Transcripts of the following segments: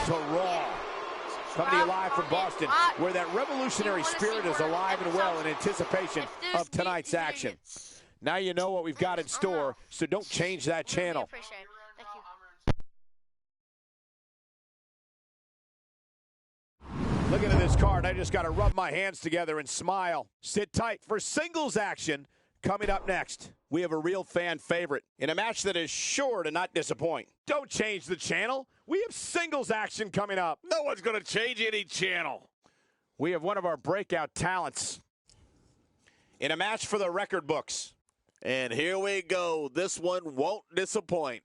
to Raw. Coming to you live from Boston, where that revolutionary spirit is alive and well in anticipation of tonight's action. Now you know what we've got in store, so don't change that channel. Looking at this card, I just got to rub my hands together and smile. Sit tight for singles action coming up next. We have a real fan favorite in a match that is sure to not disappoint. Don't change the channel. We have singles action coming up. No one's going to change any channel. We have one of our breakout talents in a match for the record books. And here we go. This one won't disappoint.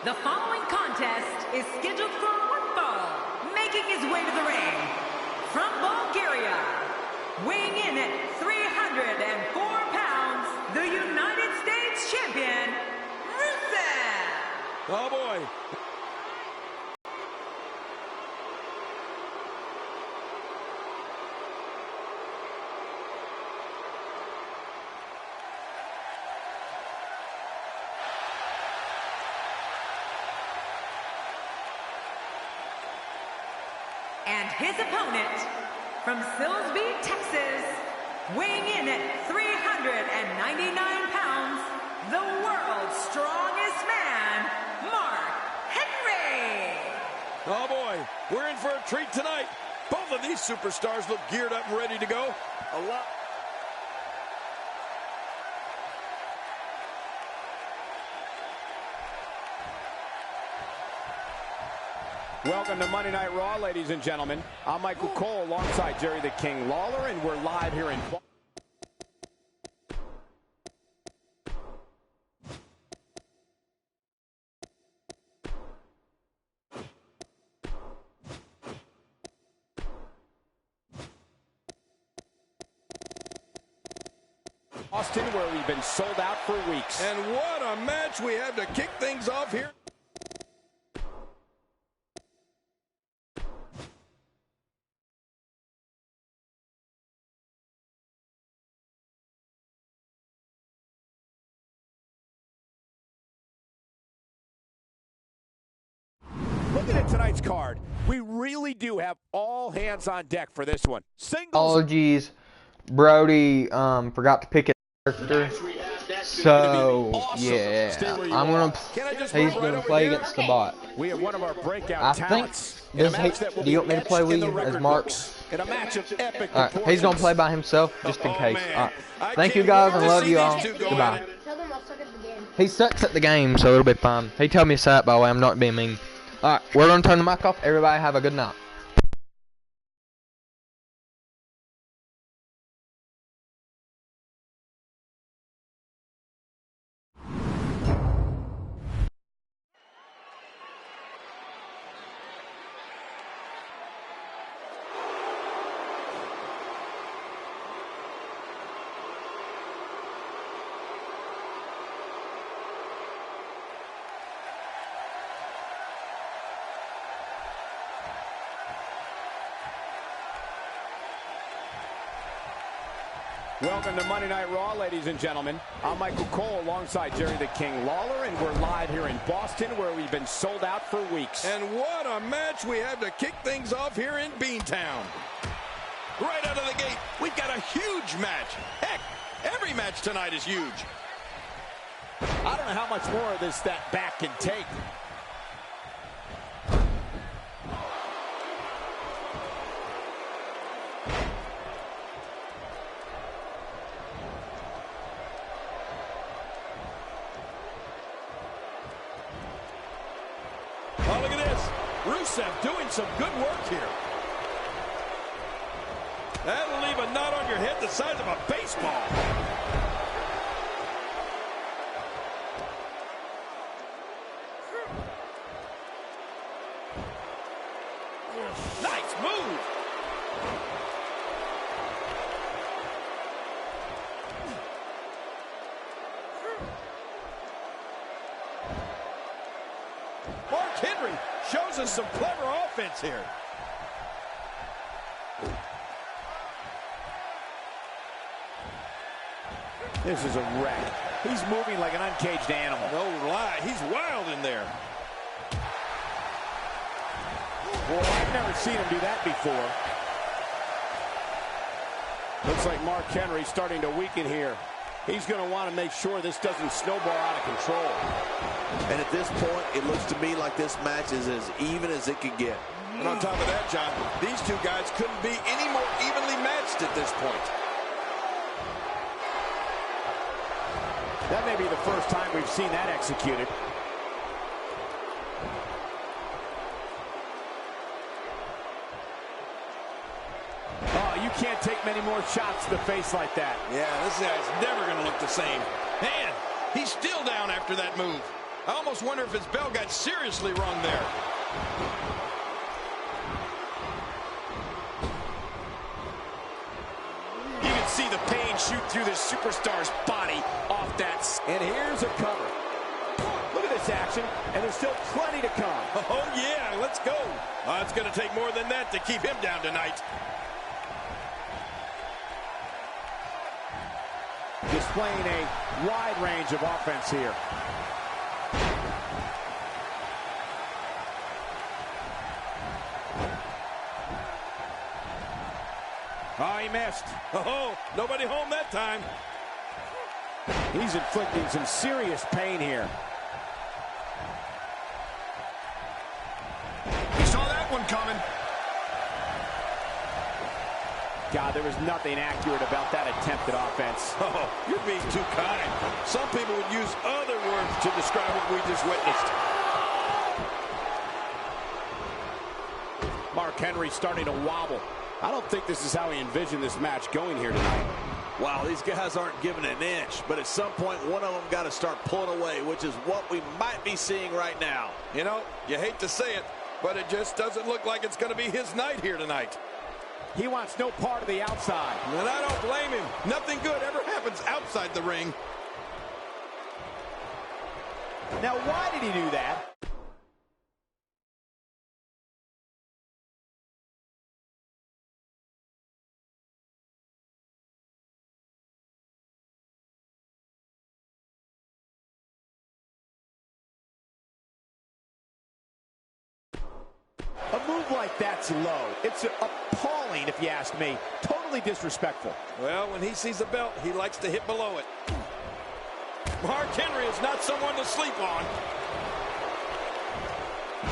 The following contest is scheduled for one fall, making his way to the ring. From Bulgaria, weighing in at 304 pounds, the United States champion, Rusev. Oh boy. And his opponent, from Silsbee, Texas, weighing in at 399 pounds, the world's strongest man, Mark Henry. Oh boy, we're in for a treat tonight. Both of these superstars look geared up and ready to go. Welcome to Monday Night Raw, ladies and gentlemen. I'm Michael Cole alongside Jerry the King Lawler, and we're live here in Boston, where we've been sold out for weeks. And what a match we have to kick things off here. Looking at tonight's card, we really do have all hands on deck for this one. Singles. Apologies, Brody forgot to pick a character. So awesome. Yeah, he's gonna play against the bot. We have one of our breakout talents. Do you want me to play with you as Mark? In a match of epic he's gonna play by himself just in case. Thank you guys and love you all. Goodbye. He sucks at the game, so it'll be fine. He told me to say it, by the way. I'm not being mean. Alright, we're gonna turn the mic off. Everybody have a good night. Welcome to Monday Night Raw, ladies and gentlemen. I'm Michael Cole alongside Jerry the King Lawler, and we're live here in Boston, where we've been sold out for weeks. And what a match we have to kick things off here in Beantown. Right out of the gate, we've got a huge match. Heck, every match tonight is huge. I don't know how much more of this that back can take. Oh, look at this. Rusev doing some good work here. That'll leave a knot on your head the size of a baseball. Nice move. Mark Henry shows us some clever offense here. This is a wreck. He's moving like an uncaged animal. No lie, he's wild in there. Boy, I've never seen him do that before. Looks like Mark Henry's starting to weaken here. He's going to want to make sure this doesn't snowball out of control. And at this point, it looks to me like this match is as even as it could get. And on top of that, John, these two guys couldn't be any more evenly matched at this point. That may be the first time we've seen that executed. Oh, you can't take many more shots to the face like that. Yeah, this guy's never going to look the same. Man, he's still down after that move. I almost wonder if his bell got seriously wrong there. You can see the pain shoot through this superstar's body off that. And here's a cover. Look at this action, and there's still plenty to come. Oh, yeah, let's go. It's going to take more than that to keep him down tonight. Displaying a wide range of offense here. Oh, he missed. Oh, nobody home that time. He's inflicting some serious pain here. He saw that one coming. God, there was nothing accurate about that attempted offense. Oh, you're being too kind. Some people would use other words to describe what we just witnessed. Mark Henry starting to wobble. I don't think this is how he envisioned this match going here tonight. Wow, these guys aren't giving an inch, but at some point, one of them got to start pulling away, which is what we might be seeing right now. You know, you hate to say it, but it just doesn't look like it's going to be his night here tonight. He wants no part of the outside. And I don't blame him. Nothing good ever happens outside the ring. Now, why did he do that? A move like that's low. It's appalling, if you ask me. Totally disrespectful. Well, when he sees a belt, he likes to hit below it. Mark Henry is not someone to sleep on.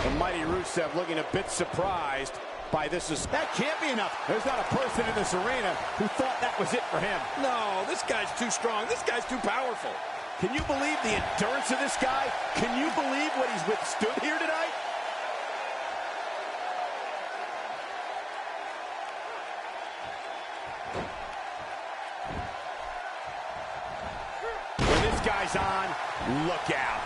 The mighty Rusev looking a bit surprised by this. That can't be enough. There's not a person in this arena who thought that was it for him. No, this guy's too strong. This guy's too powerful. Can you believe the endurance of this guy? Can you believe what he's withstood here tonight? When this guy's on, look out.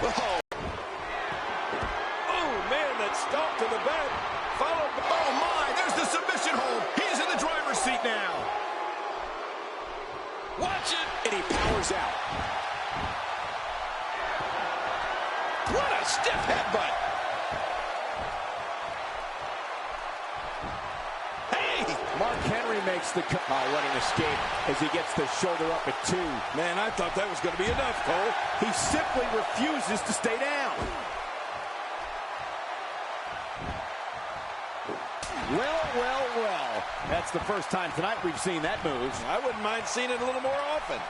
Oh. Oh, man, that stomp to the back. Followed by... Oh, my, there's the submission hold. He's in the driver's seat now. Watch it. And he powers out. What a stiff headbutt. Mark Henry makes the cut. Oh, what an escape as he gets the shoulder up at 2. Man, I thought that was going to be enough, Cole. He simply refuses to stay down. Well, well, well. That's the first time tonight we've seen that move. I wouldn't mind seeing it a little more often.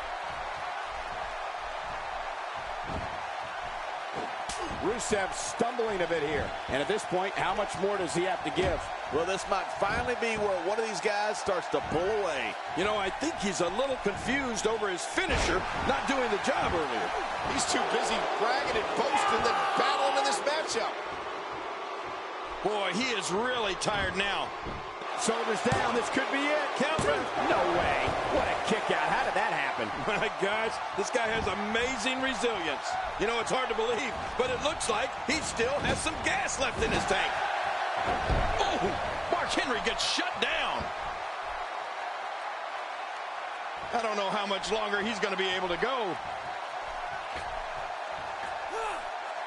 Rusev stumbling a bit here. And at this point, how much more does he have to give? Well, this might finally be where one of these guys starts to pull away. You know, I think he's a little confused over his finisher not doing the job earlier. He's too busy bragging and boasting than battling in this matchup. Boy, he is really tired now. Shoulders down, this could be it. Counter. No way. What a kick out. How did that happen? My gosh, this guy has amazing resilience. You know, it's hard to believe, but it looks like he still has some gas left in his tank. Oh, Mark Henry gets shut down. I don't know how much longer he's going to be able to go.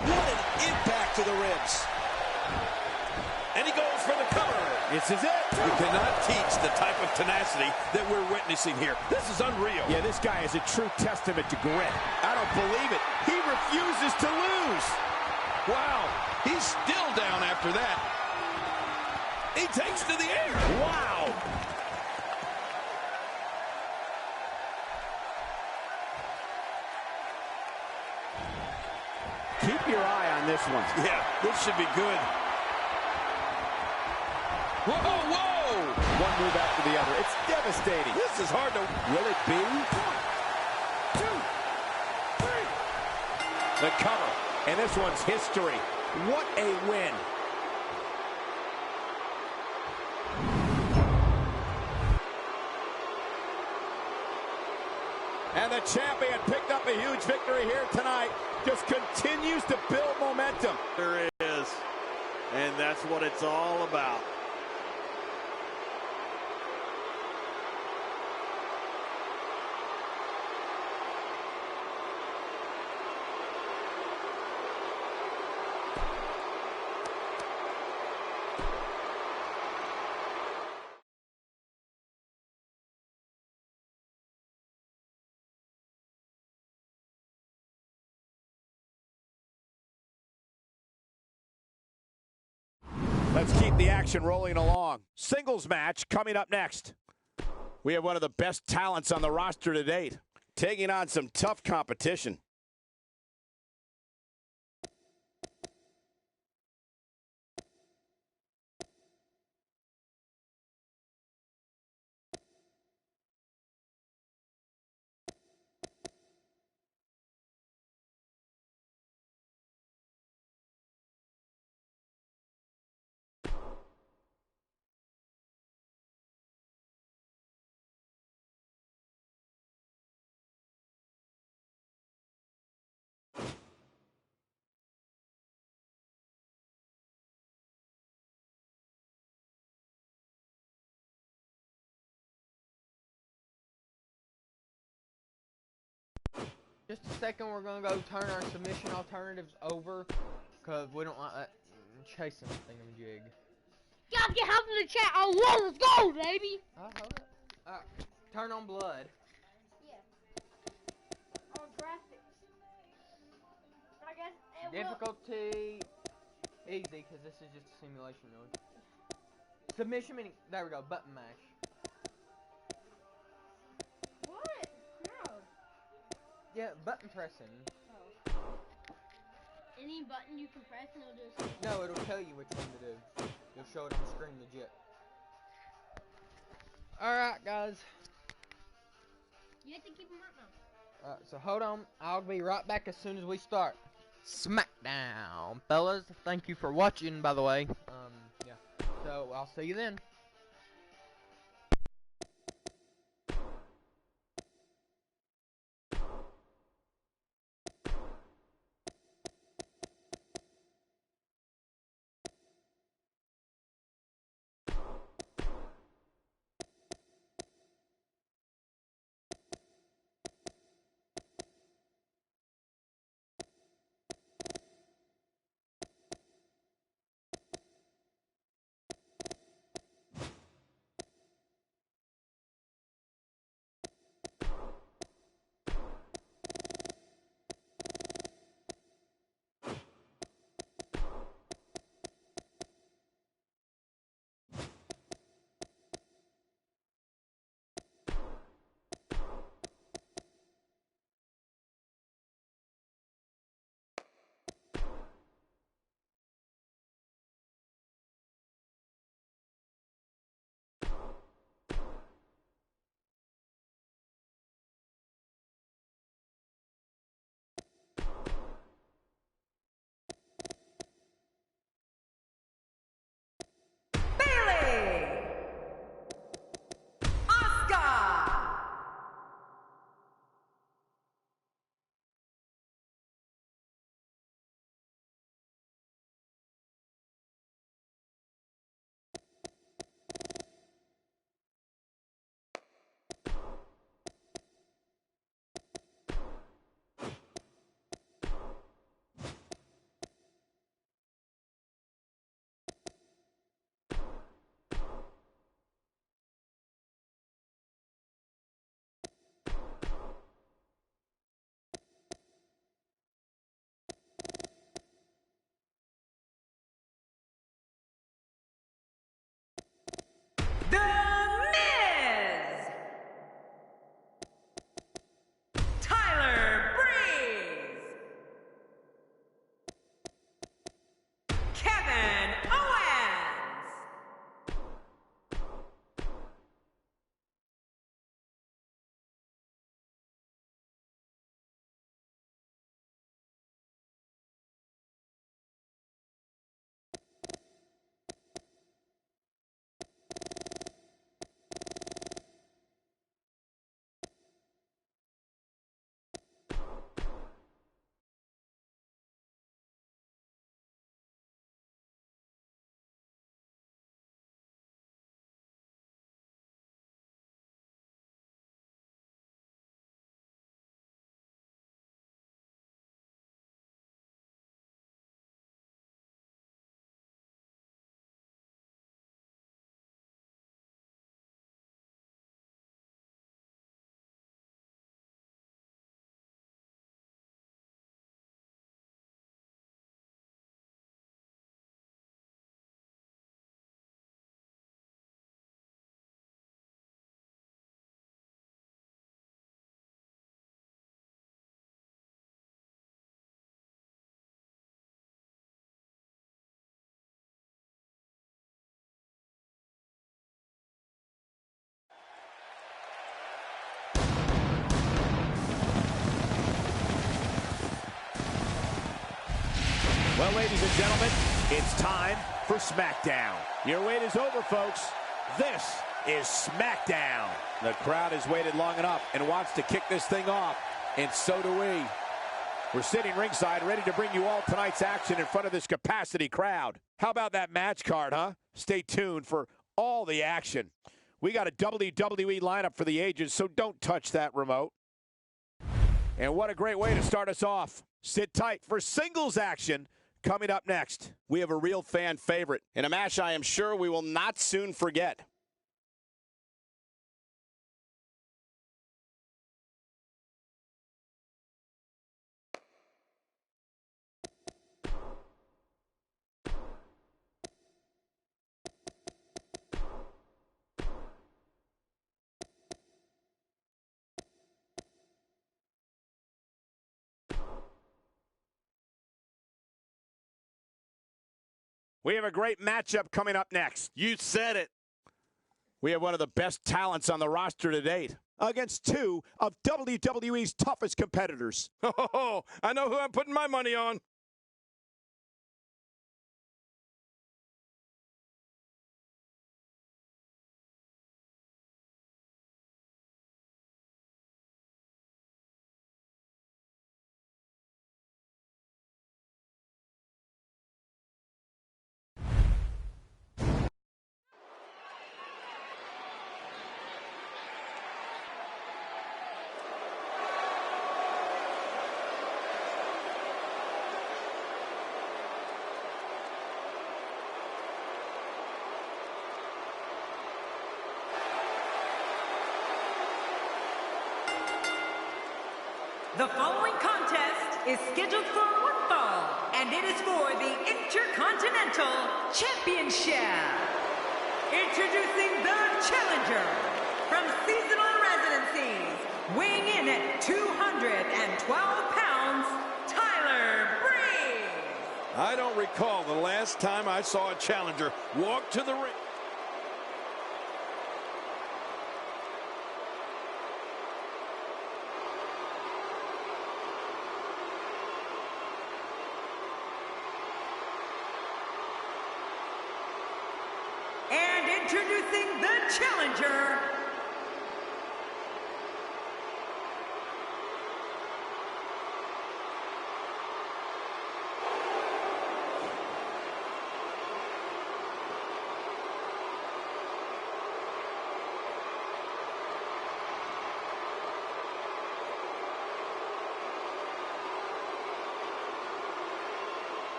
What an impact to the ribs. And he goes for the cover. This is it. You cannot teach the type of tenacity that we're witnessing here. This is unreal. Yeah, this guy is a true testament to grit. I don't believe it. He refuses to lose. Wow, he's still down after that. He takes to the air. Wow. Keep your eye on this one. Yeah, this should be good. Whoa, whoa! One move after the other. It's devastating. This is hard to... Will it be? 1, 2, 3. The cover. And this one's history. What a win. And the champion picked up a huge victory here tonight. Just continues to build momentum. There is. And that's what it's all about. Let's keep the action rolling along. Singles match coming up next. We have one of the best talents on the roster to date, taking on some tough competition. Just a second, we're gonna go turn our submission alternatives over, cause we don't like that chasing thingamajig. Y'all get help in the chat. I want to go, baby. Hold it. Turn on blood. Yeah. On graphics. I guess it will. Difficulty easy, cause this is just a simulation mode. Submission meaning, there we go, button mash. What? No. Yeah, button pressing. Oh. Any button you can press and it'll do a No, it'll tell you which one to do. You'll show it on the screen legit. Alright, guys. You have to keep them up now. So hold on. I'll be right back as soon as we start. SmackDown, fellas. Thank you for watching, by the way. Yeah. So, I'll see you then. Well, ladies and gentlemen, it's time for SmackDown. Your wait is over, folks. This is SmackDown. The crowd has waited long enough and wants to kick this thing off, and so do we. We're sitting ringside ready to bring you all tonight's action in front of this capacity crowd. How about that match card, huh? Stay tuned for all the action. We got a WWE lineup for the ages, so don't touch that remote. And what a great way to start us off. Sit tight for singles action coming up next. We have a real fan favorite in a match I am sure we will not soon forget. We have a great matchup coming up next. You said it. We have one of the best talents on the roster to date against two of WWE's toughest competitors. Oh, I know who I'm putting my money on. The following contest is scheduled for one fall, and it is for the Intercontinental Championship. Introducing the challenger from seasonal residencies, weighing in at 212 pounds, Tyler Breeze. I don't recall the last time I saw a challenger walk to the ring. Introducing the challenger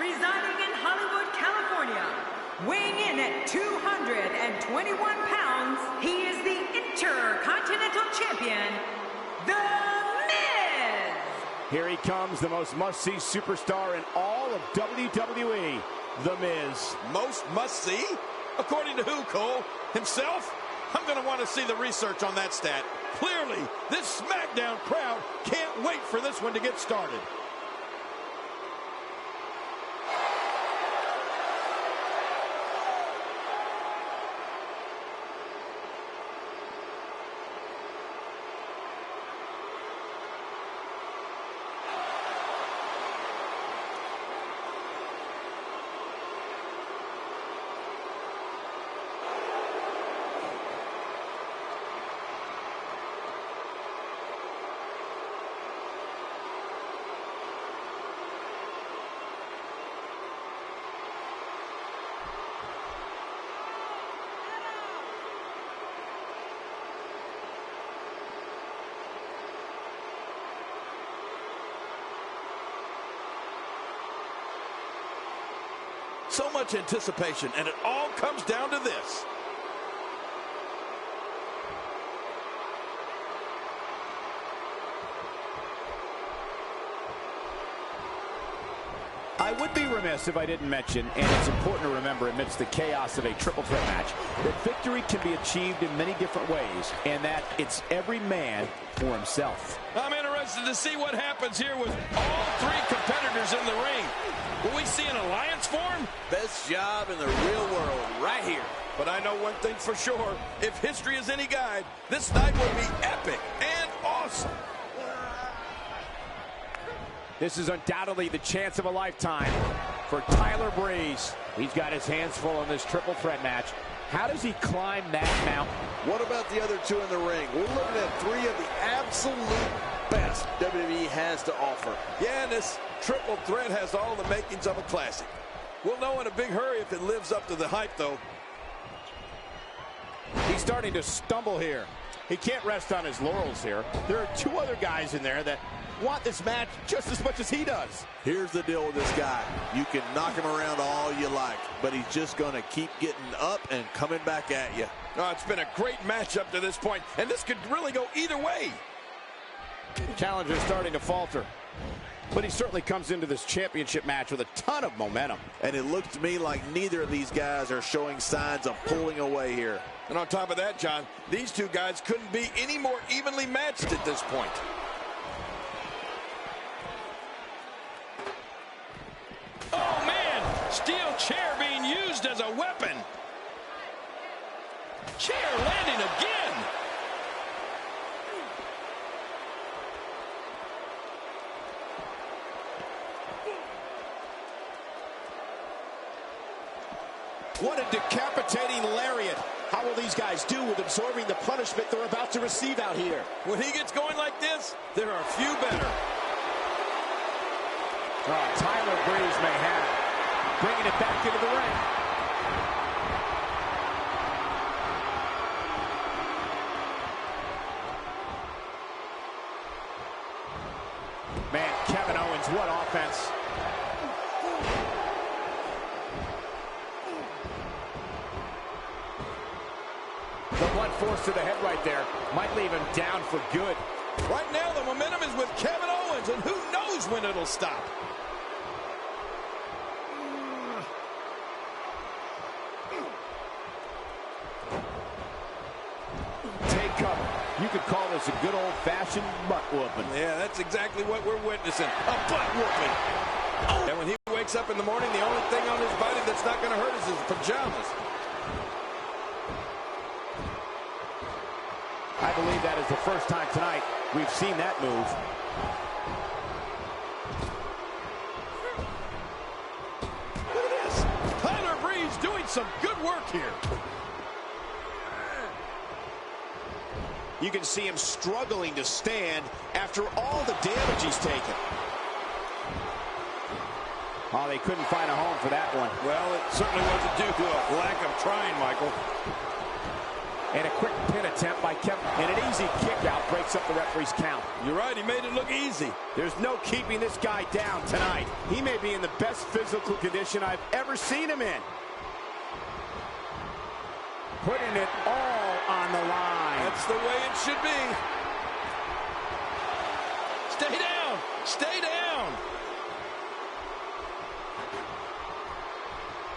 residing in Hollywood, California, weighing in at 221 pounds, he is the Intercontinental Champion, The Miz. Here he comes, the most must-see superstar in all of WWE, The Miz. Most must-see? According to who, Cole? Himself? I'm going to want to see the research on that stat. Clearly, this SmackDown crowd can't wait for this one to get started. So much anticipation, and it all comes down to this. I would be remiss if I didn't mention, and it's important to remember amidst the chaos of a triple threat match, that victory can be achieved in many different ways, and that it's every man for himself. I'm interested to see what happens here with all three competitors in the ring. Will we see an alliance form? Best job in the real world right here. But I know one thing for sure. If history is any guide, this night will be epic and awesome. This is undoubtedly the chance of a lifetime for Tyler Breeze. He's got his hands full in this triple threat match. How does he climb that mountain? What about the other two in the ring? We're looking at three of the absolute best WWE has to offer. Yeah, and this triple threat has all the makings of a classic. We'll know in a big hurry if it lives up to the hype, though. He's starting to stumble here. He can't rest on his laurels here. There are two other guys in there that want this match just as much as he does. Here's the deal with this guy. You can knock him around all you like, but he's just going to keep getting up and coming back at you. Oh, it's been a great match up to this point, and this could really go either way. Challenger's starting to falter, but he certainly comes into this championship match with a ton of momentum. And it looks to me like neither of these guys are showing signs of pulling away here. And on top of that, John, these two guys couldn't be any more evenly matched at this point. Oh, man! Steel chair being used as a weapon. Chair landing again. What a decapitating lariat. How will these guys do with absorbing the punishment they're about to receive out here? When he gets going like this, there are few better. Oh, Tyler Breeze may have it. Bringing it back into the ring. Man, Kevin Owens, what offense. The blunt force to the head right there might leave him down for good. Right now, the momentum is with Kevin Owens, and who knows when it'll stop. Take cover. You could call this a good old-fashioned butt whooping. Yeah, that's exactly what we're witnessing. A butt whooping. Oh. And when he wakes up in the morning, the only thing on his body that's not going to hurt is his pajamas. I believe that is the first time tonight we've seen that move. Look at this. Tyler Breeze doing some good work here. You can see him struggling to stand after all the damage he's taken. Oh, they couldn't find a home for that one. Well, it certainly wasn't due to a lack of trying, Michael. And a quick pin attempt by Kevin. And an easy kick out breaks up the referee's count. You're right, he made it look easy. There's no keeping this guy down tonight. He may be in the best physical condition I've ever seen him in. Putting it all on the line. That's the way it should be. Stay down. Stay down.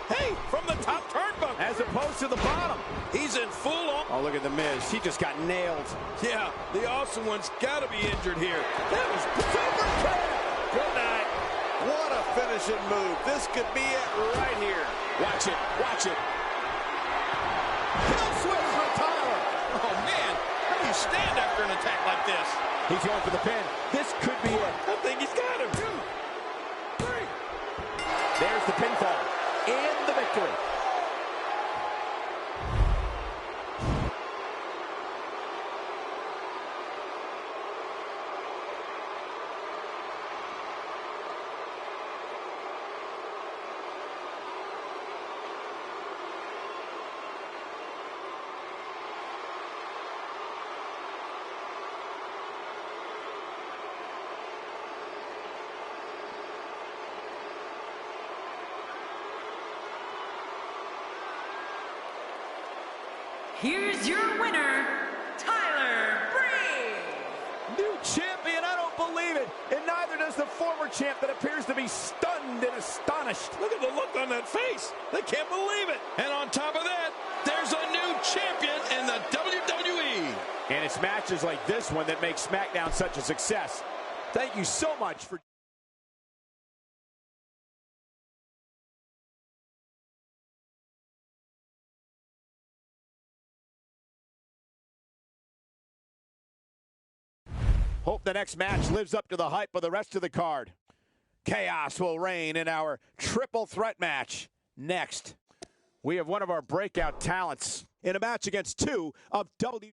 Hey, from the top turnbuckle. As opposed to the bottom. He's in full on. Oh, look at the Miz. He just got nailed. Yeah, the awesome one's got to be injured here. That was super kick. Good night. What a finishing move. This could be it right here. Watch it. Watch it. Kill switch for Tyler. Oh, man. How do you stand after an attack like this? He's going for the pin. This could be it. I think he's got him. 2, 3. There's the pinfall. And the victory. Here's your winner, Tyler Breeze. New champion, I don't believe it. And neither does the former champ that appears to be stunned and astonished. Look at the look on that face. They can't believe it. And on top of that, there's a new champion in the WWE. And it's matches like this one that make SmackDown such a success. Thank you so much for... Hope the next match lives up to the hype of the rest of the card. Chaos will reign in our triple threat match next. We have one of our breakout talents in a match against two of WWE.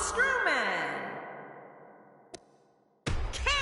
Strowman. Kane.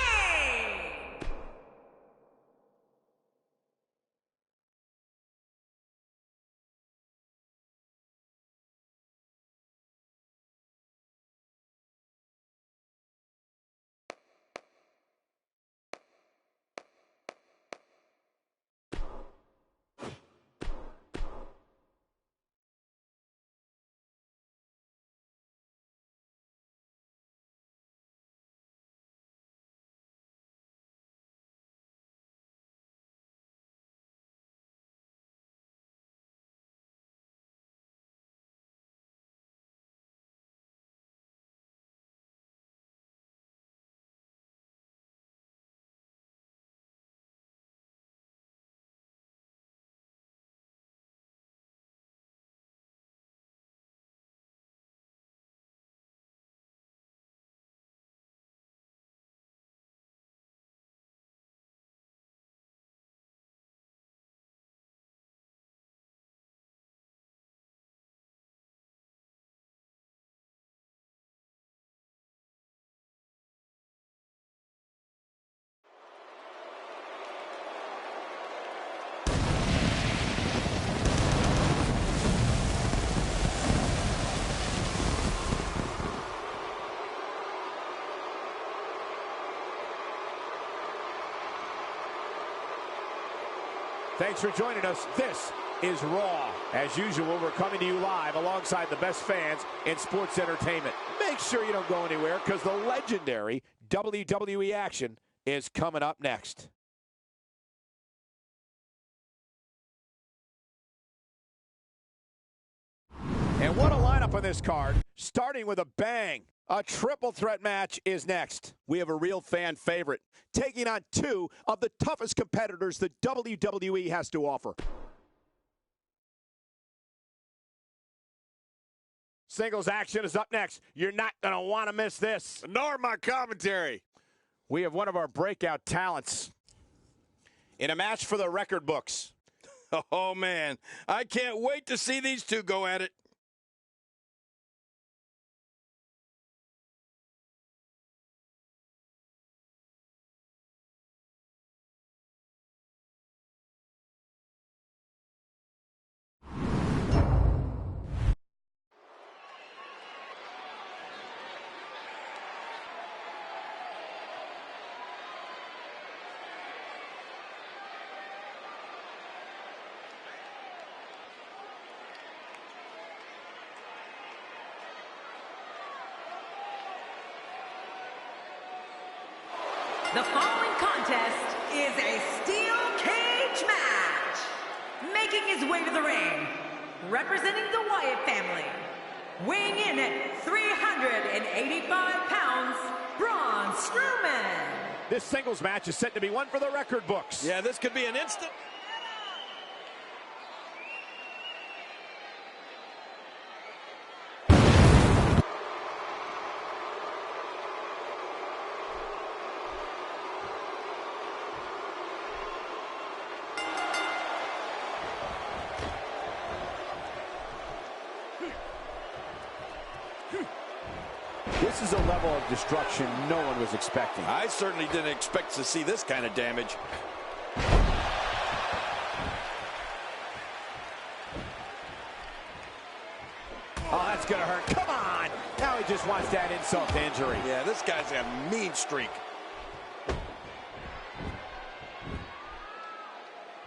Thanks for joining us. This is Raw. As usual, we're coming to you live alongside the best fans in sports entertainment. Make sure you don't go anywhere because the legendary WWE action is coming up next. And what a lineup on this card, starting with a bang. A triple threat match is next. We have a real fan favorite, taking on two of the toughest competitors the WWE has to offer. Singles action is up next. You're not going to want to miss this. Nor my commentary. We have one of our breakout talents in a match for the record books. Oh, man. I can't wait to see these two go at it. The following contest is a steel cage match. Making his way to the ring, representing the Wyatt family, weighing in at 385 pounds, Braun Strowman. This singles match is set to be one for the record books. Yeah, this could be an instant. This is a level of destruction no one was expecting. I certainly didn't expect to see this kind of damage. Oh, that's going to hurt. Come on! Now he just wants that insult to injury. Yeah, this guy's a mean streak.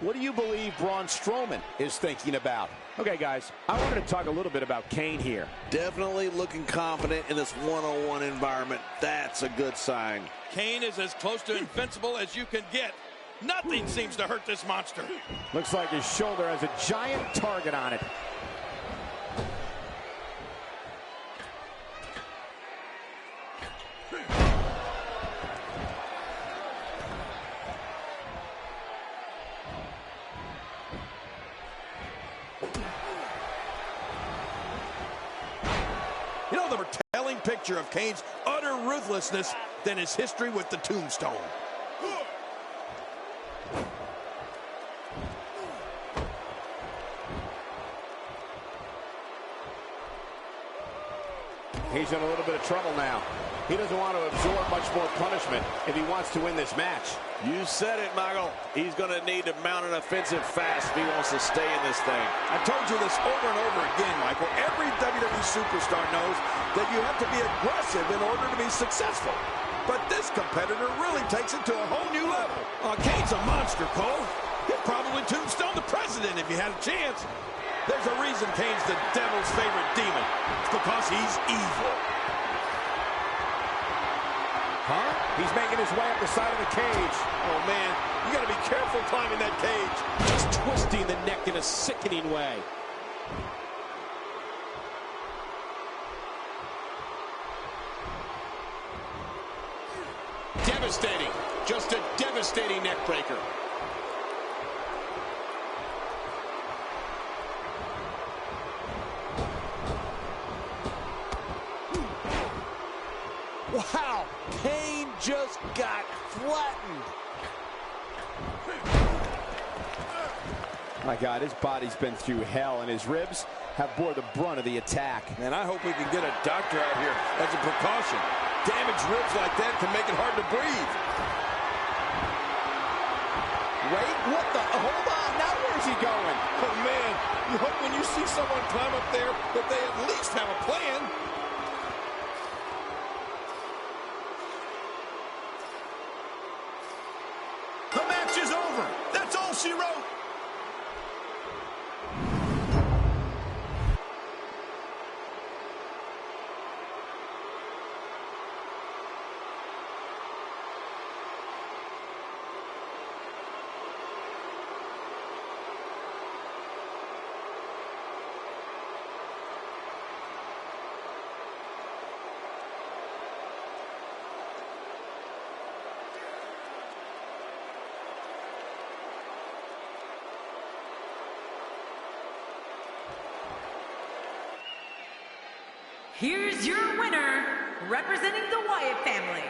What do you believe Braun Strowman is thinking about? Okay, guys, I wanted to talk a little bit about Kane here. Definitely looking confident in this one-on-one environment. That's a good sign. Kane is as close to invincible as you can get. Nothing seems to hurt this monster. Looks like his shoulder has a giant target on it. You know, the more telling picture of Kane's utter ruthlessness than his history with the tombstone. He's in a little bit of trouble now. He doesn't want to absorb much more punishment if he wants to win this match. You said it, Michael. He's going to need to mount an offensive fast if he wants to stay in this thing. I told you this over and over again, Michael. Every WWE superstar knows that you have to be aggressive in order to be successful. But this competitor really takes it to a whole new level. Kane's a monster, Cole. He'd probably tombstone the president if he had a chance. There's a reason Kane's the devil's favorite demon. It's because he's evil. Huh? He's making his way up the side of the cage. Oh, man, you got to be careful climbing that cage. Just twisting the neck in a sickening way. Devastating. Just a devastating neck breaker. Wow, Kane just got flattened. My God, his body's been through hell, and his ribs have bore the brunt of the attack. And I hope we can get a doctor out here as a precaution. Damaged ribs like that can make it hard to breathe. Wait, what the? Hold on, now where's he going? Oh, man, you hope when you see someone climb up there that they at least have a plan. The match is over. That's all she wrote. Here's your winner, representing the Wyatt family,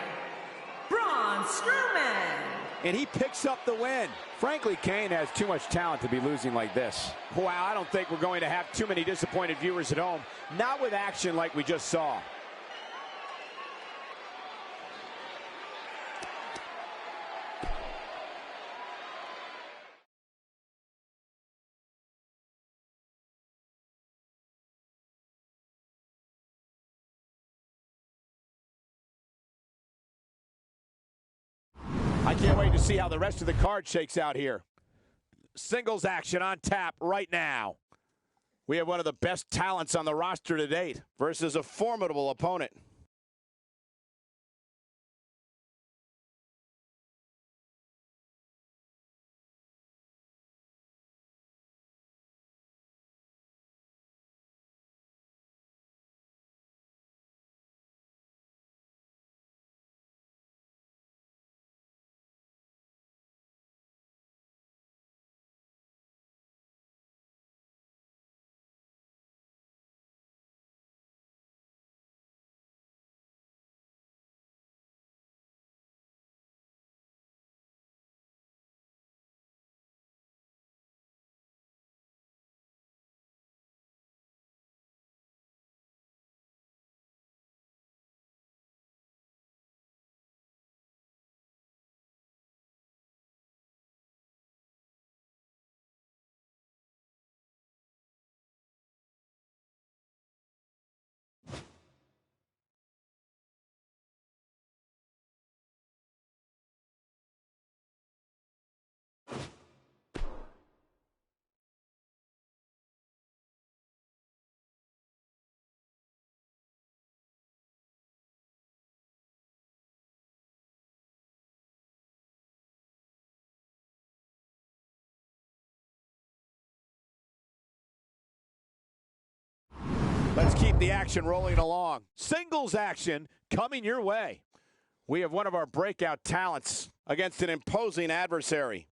Braun Strowman. And he picks up the win. Frankly, Kane has too much talent to be losing like this. Wow, I don't think we're going to have too many disappointed viewers at home. Not with action like we just saw. I can't wait to see how the rest of the card shakes out here. Singles action on tap right now. We have one of the best talents on the roster to date versus a formidable opponent. Let's keep the action rolling along. Singles action coming your way. We have one of our breakout talents against an imposing adversary.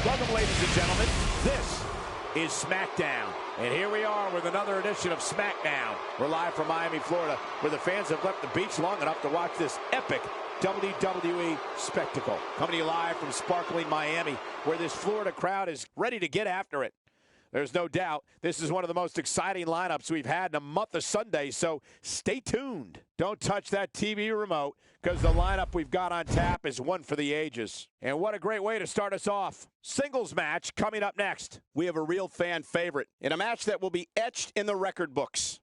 Welcome, ladies and gentlemen. This is SmackDown. And here we are with another edition of SmackDown. We're live from Miami, Florida, where the fans have left the beach long enough to watch this epic WWE spectacle. Coming to you live from sparkling Miami, where this Florida crowd is ready to get after it. There's no doubt this is one of the most exciting lineups we've had in a month of Sundays, so stay tuned. Don't touch that TV remote, because the lineup we've got on tap is one for the ages. And what a great way to start us off. Singles match coming up next. We have a real fan favorite in a match that will be etched in the record books.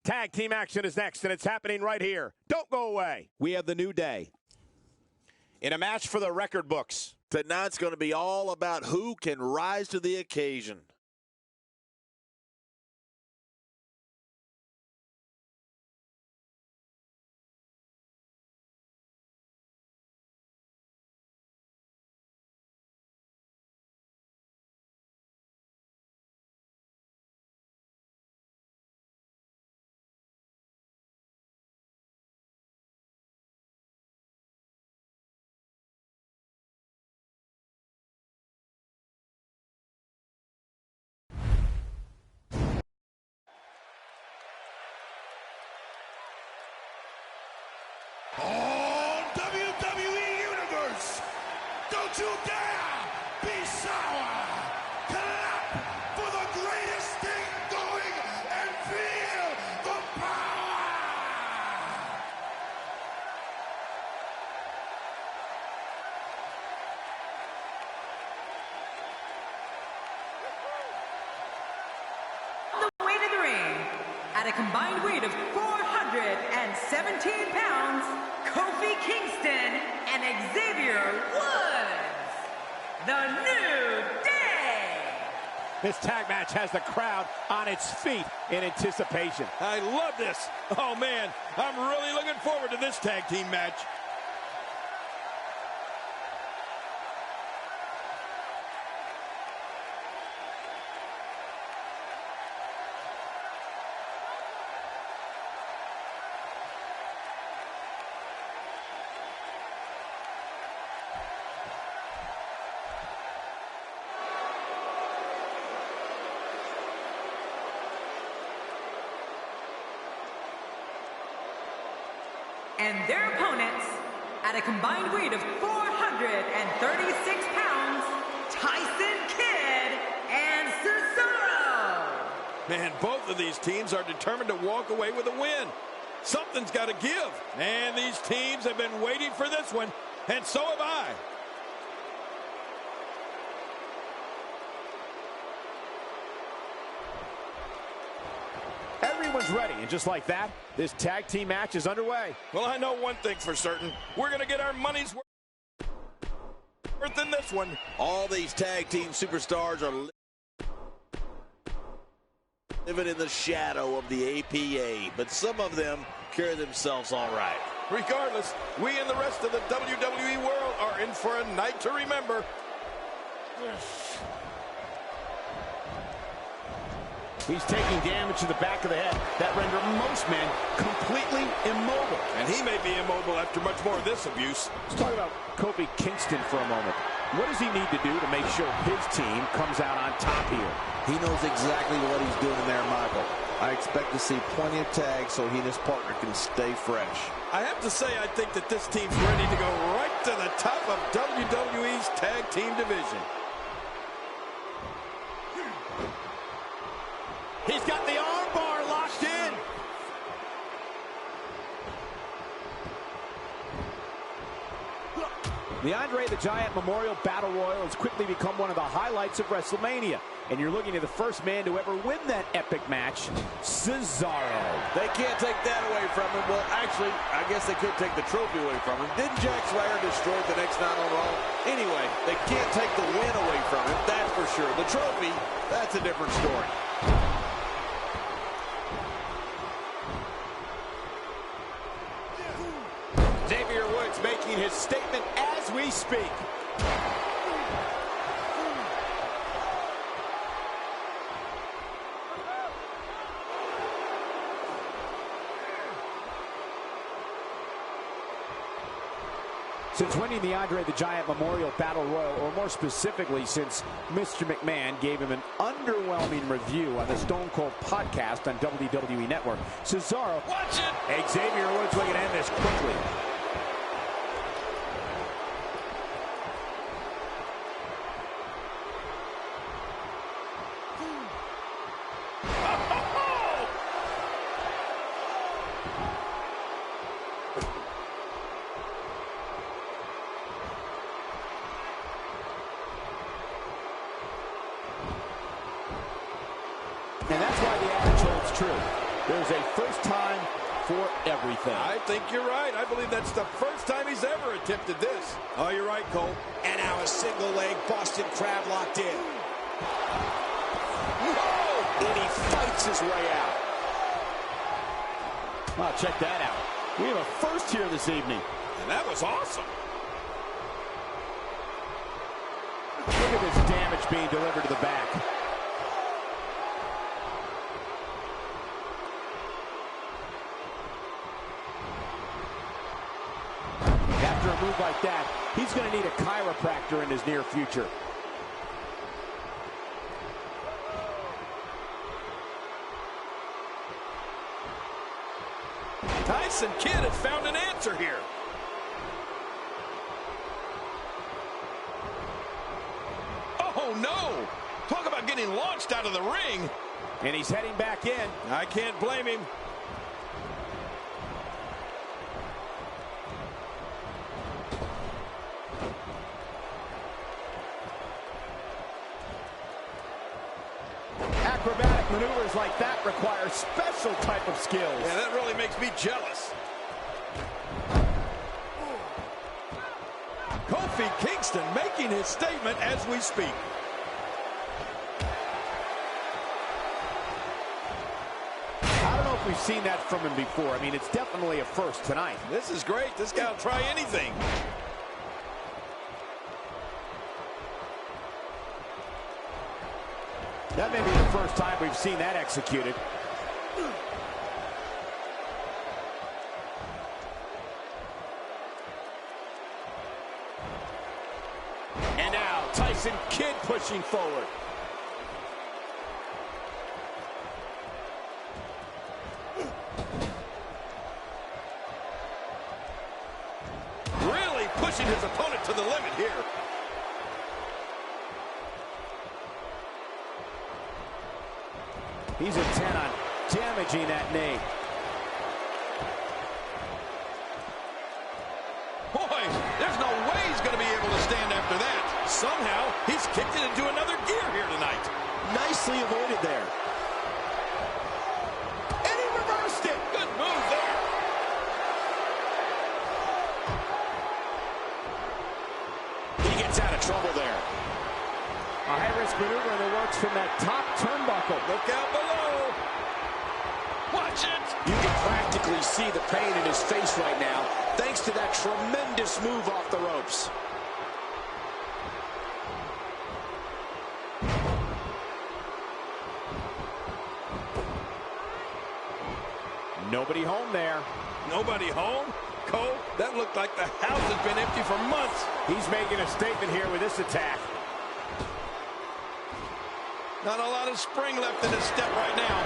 Tag team action is next, and it's happening right here. Don't go away. We have the New Day in a match for the record books. Tonight's going to be all about who can rise to the occasion. Oh, WWE Universe, don't you dare be sour. Clap for the greatest thing going and feel the power. a combined weight of 417 pounds, Kofi Kingston and Xavier Woods, the New Day. This tag match has the crowd on its feet in anticipation. I love this. Oh, man, I'm really looking forward to this tag team match. And their opponents, at a combined weight of 436 pounds, Tyson Kidd and Cesaro. Man, both of these teams are determined to walk away with a win. Something's got to give. And these teams have been waiting for this one, and so have I. Everyone's ready, and just like that, this tag team match is underway. Well, I know one thing for certain. We're going to get our money's worth in this one. All these tag team superstars are living in the shadow of the APA, but some of them carry themselves all right. Regardless, we and the rest of the WWE world are in for a night to remember. He's taking damage to the back of the head that render most men completely immobile. And he may be immobile after much more of this abuse. Let's talk about Kofi Kingston for a moment. What does he need to do to make sure his team comes out on top here? He knows exactly what he's doing there, Michael. I expect to see plenty of tags so he and his partner can stay fresh. I have to say, I think that this team's ready to go right to the top of WWE's tag team division. He's got the armbar locked in. The Andre the Giant Memorial Battle Royal has quickly become one of the highlights of WrestleMania. And you're looking at the first man to ever win that epic match, Cesaro. They can't take that away from him. Well, actually, I guess they could take the trophy away from him. Didn't Jack Swagger destroy it the next night on Raw? Anyway, they can't take the win away from him, that's for sure. The trophy, that's a different story. Xavier Woods making his statement as we speak. Since winning the Andre the Giant Memorial Battle Royal, or more specifically, since Mr. McMahon gave him an underwhelming review on the Stone Cold podcast on WWE Network, Cesaro, watch it! Xavier Woods looking to end this quickly. And that's why the adage holds true. There's a first time for everything. I think you're right. I believe that's the first time he's ever attempted this. Oh, you're right, Cole. And now a single leg Boston Crab locked in. Whoa! And he fights his way out. Wow, check that out. We have a first here this evening. And that was awesome. Look at this damage being delivered to the back. After a move like that, he's going to need a chiropractor in his near future. Tyson Kidd has found an answer here. Oh, no. Talk about getting launched out of the ring. And he's heading back in. I can't blame him. Acrobatic Maneuvers like that require special type of skills. Yeah, that really makes me jealous. Kofi Kingston making his statement as we speak. I don't know if we've seen that from him before. I mean, it's definitely a first tonight. This is great. This guy will try anything. That may be the first time we've seen that executed. And now, Tyson Kidd pushing forward. Really pushing his opponent to the limit here. He's intent on damaging that knee. Boy, there's no way he's going to be able to stand after that. Somehow, he's kicked it into another gear here tonight. Nicely avoided there. And he reversed it. Good move there. He gets out of trouble there. A high-risk maneuver in the works from that top turnbuckle. Look out below. Watch it. You can practically see the pain in his face right now, thanks to that tremendous move off the ropes. Nobody home there. Nobody home? Cole, that looked like the house has been empty for months. He's making a statement here with this attack. Not a lot of spring left in his step right now.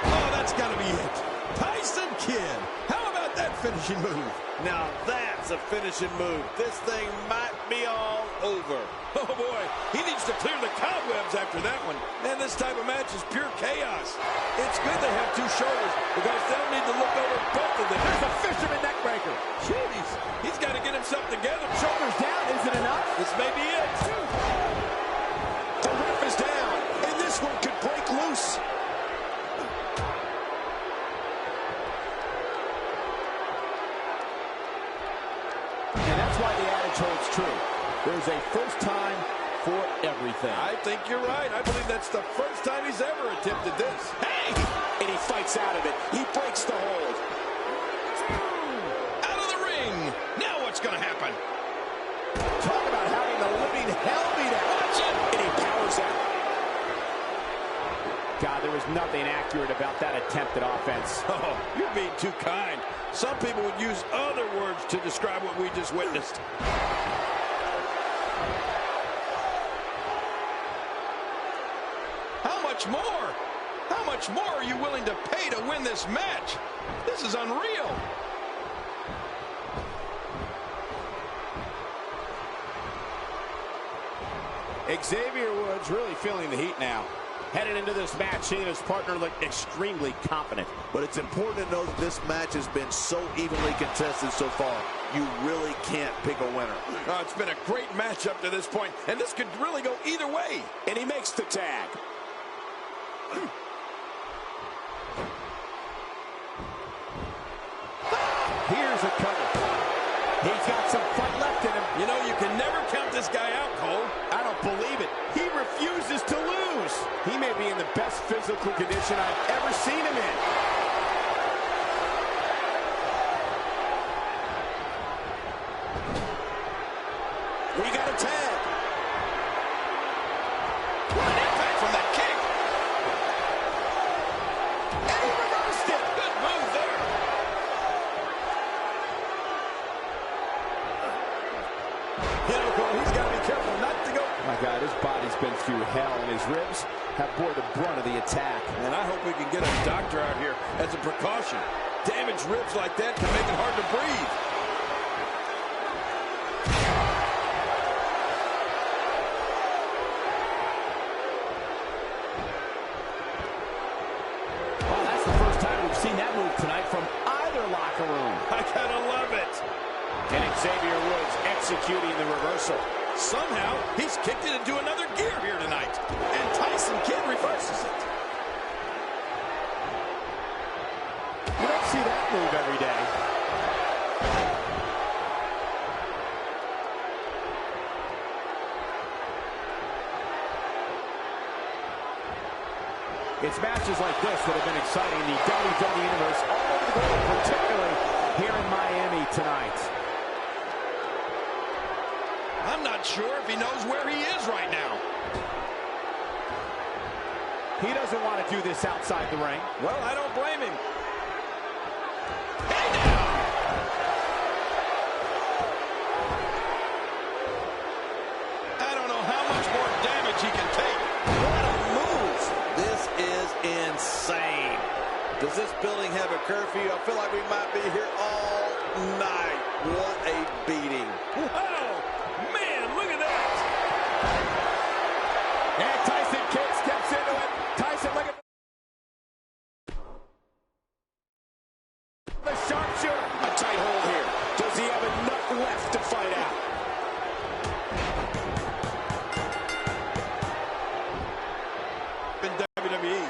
Oh, that's got to be it. Tyson Kidd. How about that finishing move? Now that's a finishing move. This thing might be all over. Oh, boy. He needs to clear the cobwebs after that one. Man, this type of match is pure chaos. It's good they have two shoulders because they'll need to look over both of them. There's a fisherman neckbreaker. Jeez. He's got to get himself together. Shoulders down. Is it enough? This may be it. The ref is down, and this one could break loose. And that's why the adage holds true. There's a first time for everything. I think you're right. I believe that's the first time he's ever attempted this. Hey! And he fights out of it. He breaks the hold. Out of the ring. Now what's going to happen? Talk about having the living hell beat out. Watch it. And he powers out. God, there was nothing accurate about that attempted offense. Oh, you're being too kind. Some people would use other words to describe what we just witnessed. How much more? How much more are you willing to pay to win this match? This is unreal. Xavier Woods really feeling the heat now. Headed into this match, he and his partner look extremely confident. But it's important to know that this match has been so evenly contested so far. You really can't pick a winner. It's been a great match up to this point, and this could really go either way. And he makes the tag. Here's a cover. He's got some fight left in him. You know, you can never count this guy out, Cole. I don't believe it. He refuses to lose. He may be in the best physical condition I've ever seen him in. We got a tag. What an impact from that kick. And he reversed it. Good move there. You know, Cole, he's got to be careful not to go. My God, his body's been through hell, and his ribs have bore the brunt of the attack. And I hope we can get a doctor out here as a precaution. Damaged ribs like that can make it hard to breathe. Well, that's the first time we've seen that move tonight from either locker room. I gotta love it. And Xavier Woods executing the reversal. Somehow, he's kicked it into another gear here tonight. And Tyson Kidd reverses it. move every day. It's matches like this that have been exciting in the WWE Universe all over the globe, particularly here in Miami tonight. I'm not sure if he knows where he is right now. He doesn't want to do this outside the ring. Well, I don't blame him. Hey now! I don't know how much more damage he can take. What a move! This is insane. Does this building have a curfew? I feel like we might be here all night. What a beating. Wow! Man, look at that! And Tyson Kidd steps into it. Tyson, look at the sharpshooter. A tight hold here. Does he have enough left to fight out? In WWE.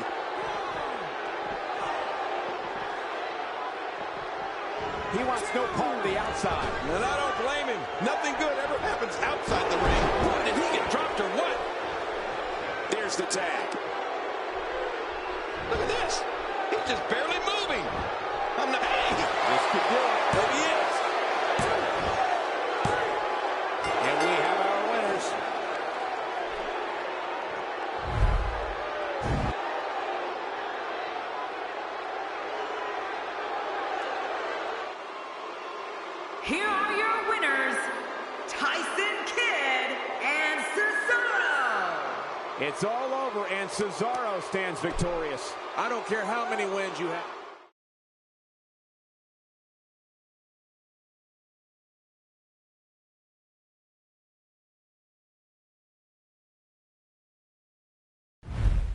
He wants no part of the outside. And I don't blame him. Nothing good ever happens outside the ring. What, did he get dropped or what? There's the tag. Look at this. He's just barely moving. I'm not. Hey, this could do it. There he is. And we have our winners. Here are your winners, Tyson Kidd and Cesaro. It's all over, and Cesaro stands victorious. I don't care how many wins you have.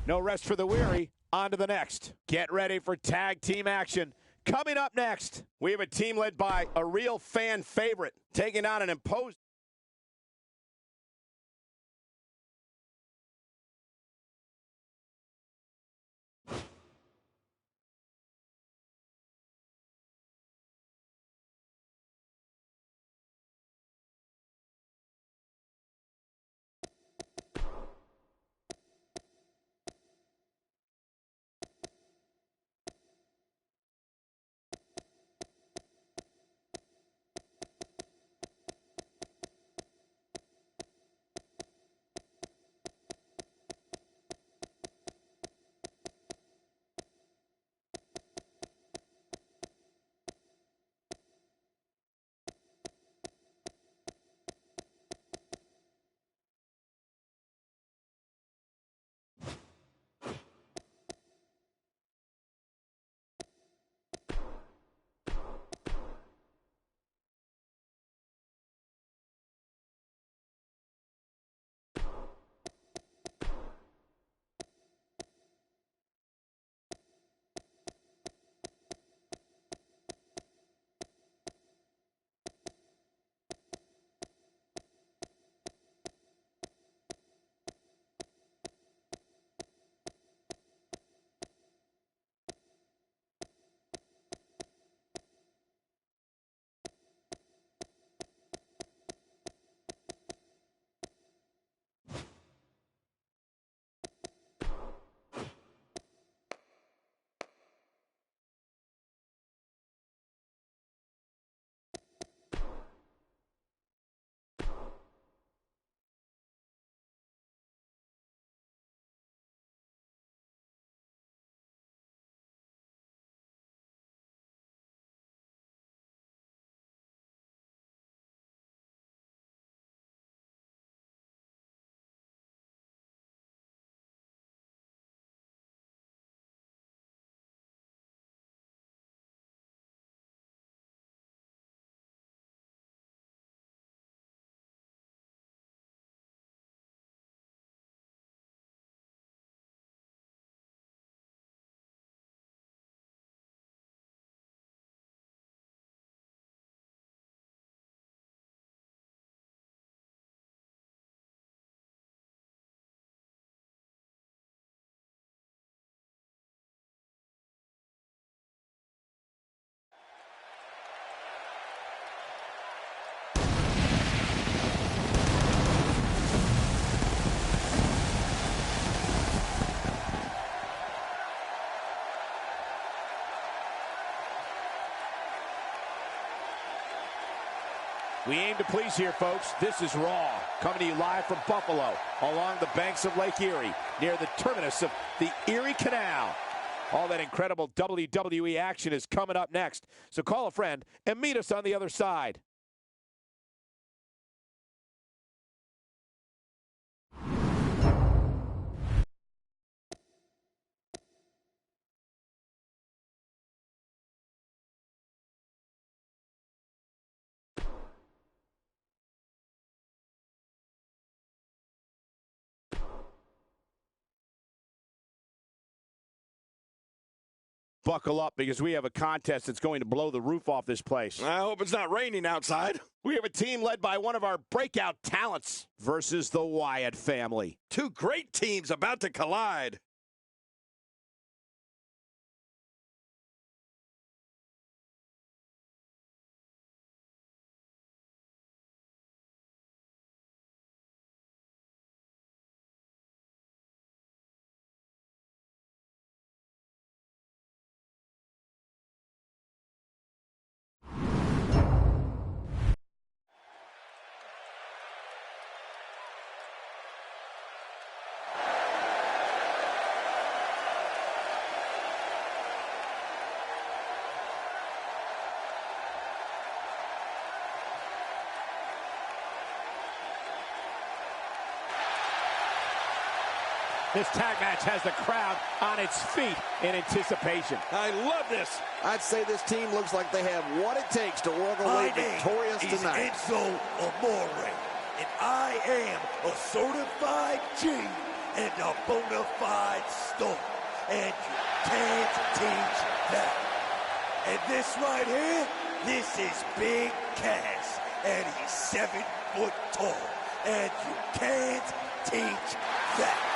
No rest for the weary. On to the next. Get ready for tag team action. Coming up next, we have a team led by a real fan favorite, taking on an imposing. We aim to please here, folks. This is Raw, coming to you live from Buffalo, along the banks of Lake Erie, near the terminus of the Erie Canal. All that incredible WWE action is coming up next. So call a friend and meet us on the other side. Buckle up, because we have a contest that's going to blow the roof off this place. I hope it's not raining outside. We have a team led by one of our breakout talents versus the Wyatt family. Two great teams about to collide. This tag match has the crowd on its feet in anticipation. I love this. I'd say this team looks like they have what it takes to walk away victorious tonight. Enzo Amore, and I am a certified G and a bona fide star, and you can't teach that. And this right here, this is Big Cass, and he's 7 foot tall, and you can't teach that.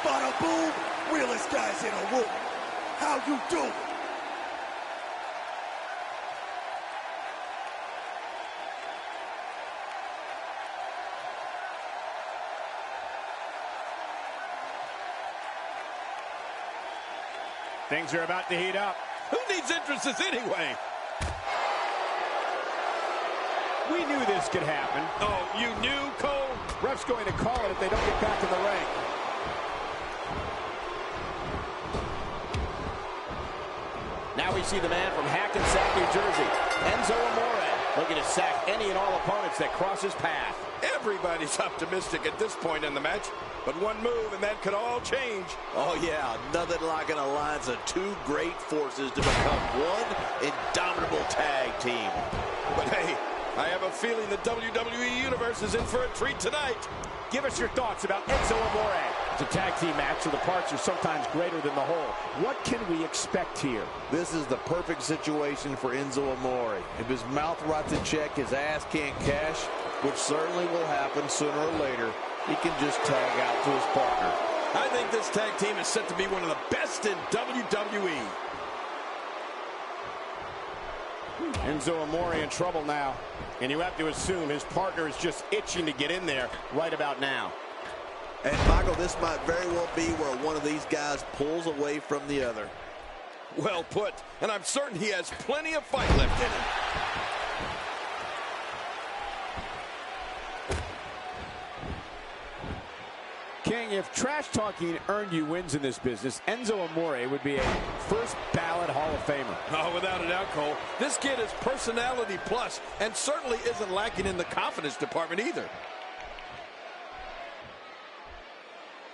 Bada boom, realest guys in a room. How you doing? Things are about to heat up. Who needs entrances anyway? We knew this could happen. Oh, you knew, Cole? Ref's going to call it if they don't get back in the ring. Now we see the man from Hackensack, New Jersey, Enzo Amore, looking to sack any and all opponents that cross his path. Everybody's optimistic at this point in the match, but one move and that could all change. Oh, yeah, nothing like an alliance of two great forces to become one indomitable tag team. But hey, I have a feeling the WWE Universe is in for a treat tonight. Give us your thoughts about Enzo Amore. It's a tag team match, so the parts are sometimes greater than the whole. What can we expect here? This is the perfect situation for Enzo Amore. If his mouth writes a check his ass can't cash, which certainly will happen sooner or later, he can just tag out to his partner. I think this tag team is set to be one of the best in WWE. Enzo Amore in trouble now, and you have to assume his partner is just itching to get in there right about now. And Michael, this might very well be where one of these guys pulls away from the other. Well put, and I'm certain he has plenty of fight left in him. King, if trash talking earned you wins in this business, Enzo Amore would be a first ballot Hall of Famer. Oh, without a doubt, Cole. This kid is personality plus, and certainly isn't lacking in the confidence department either.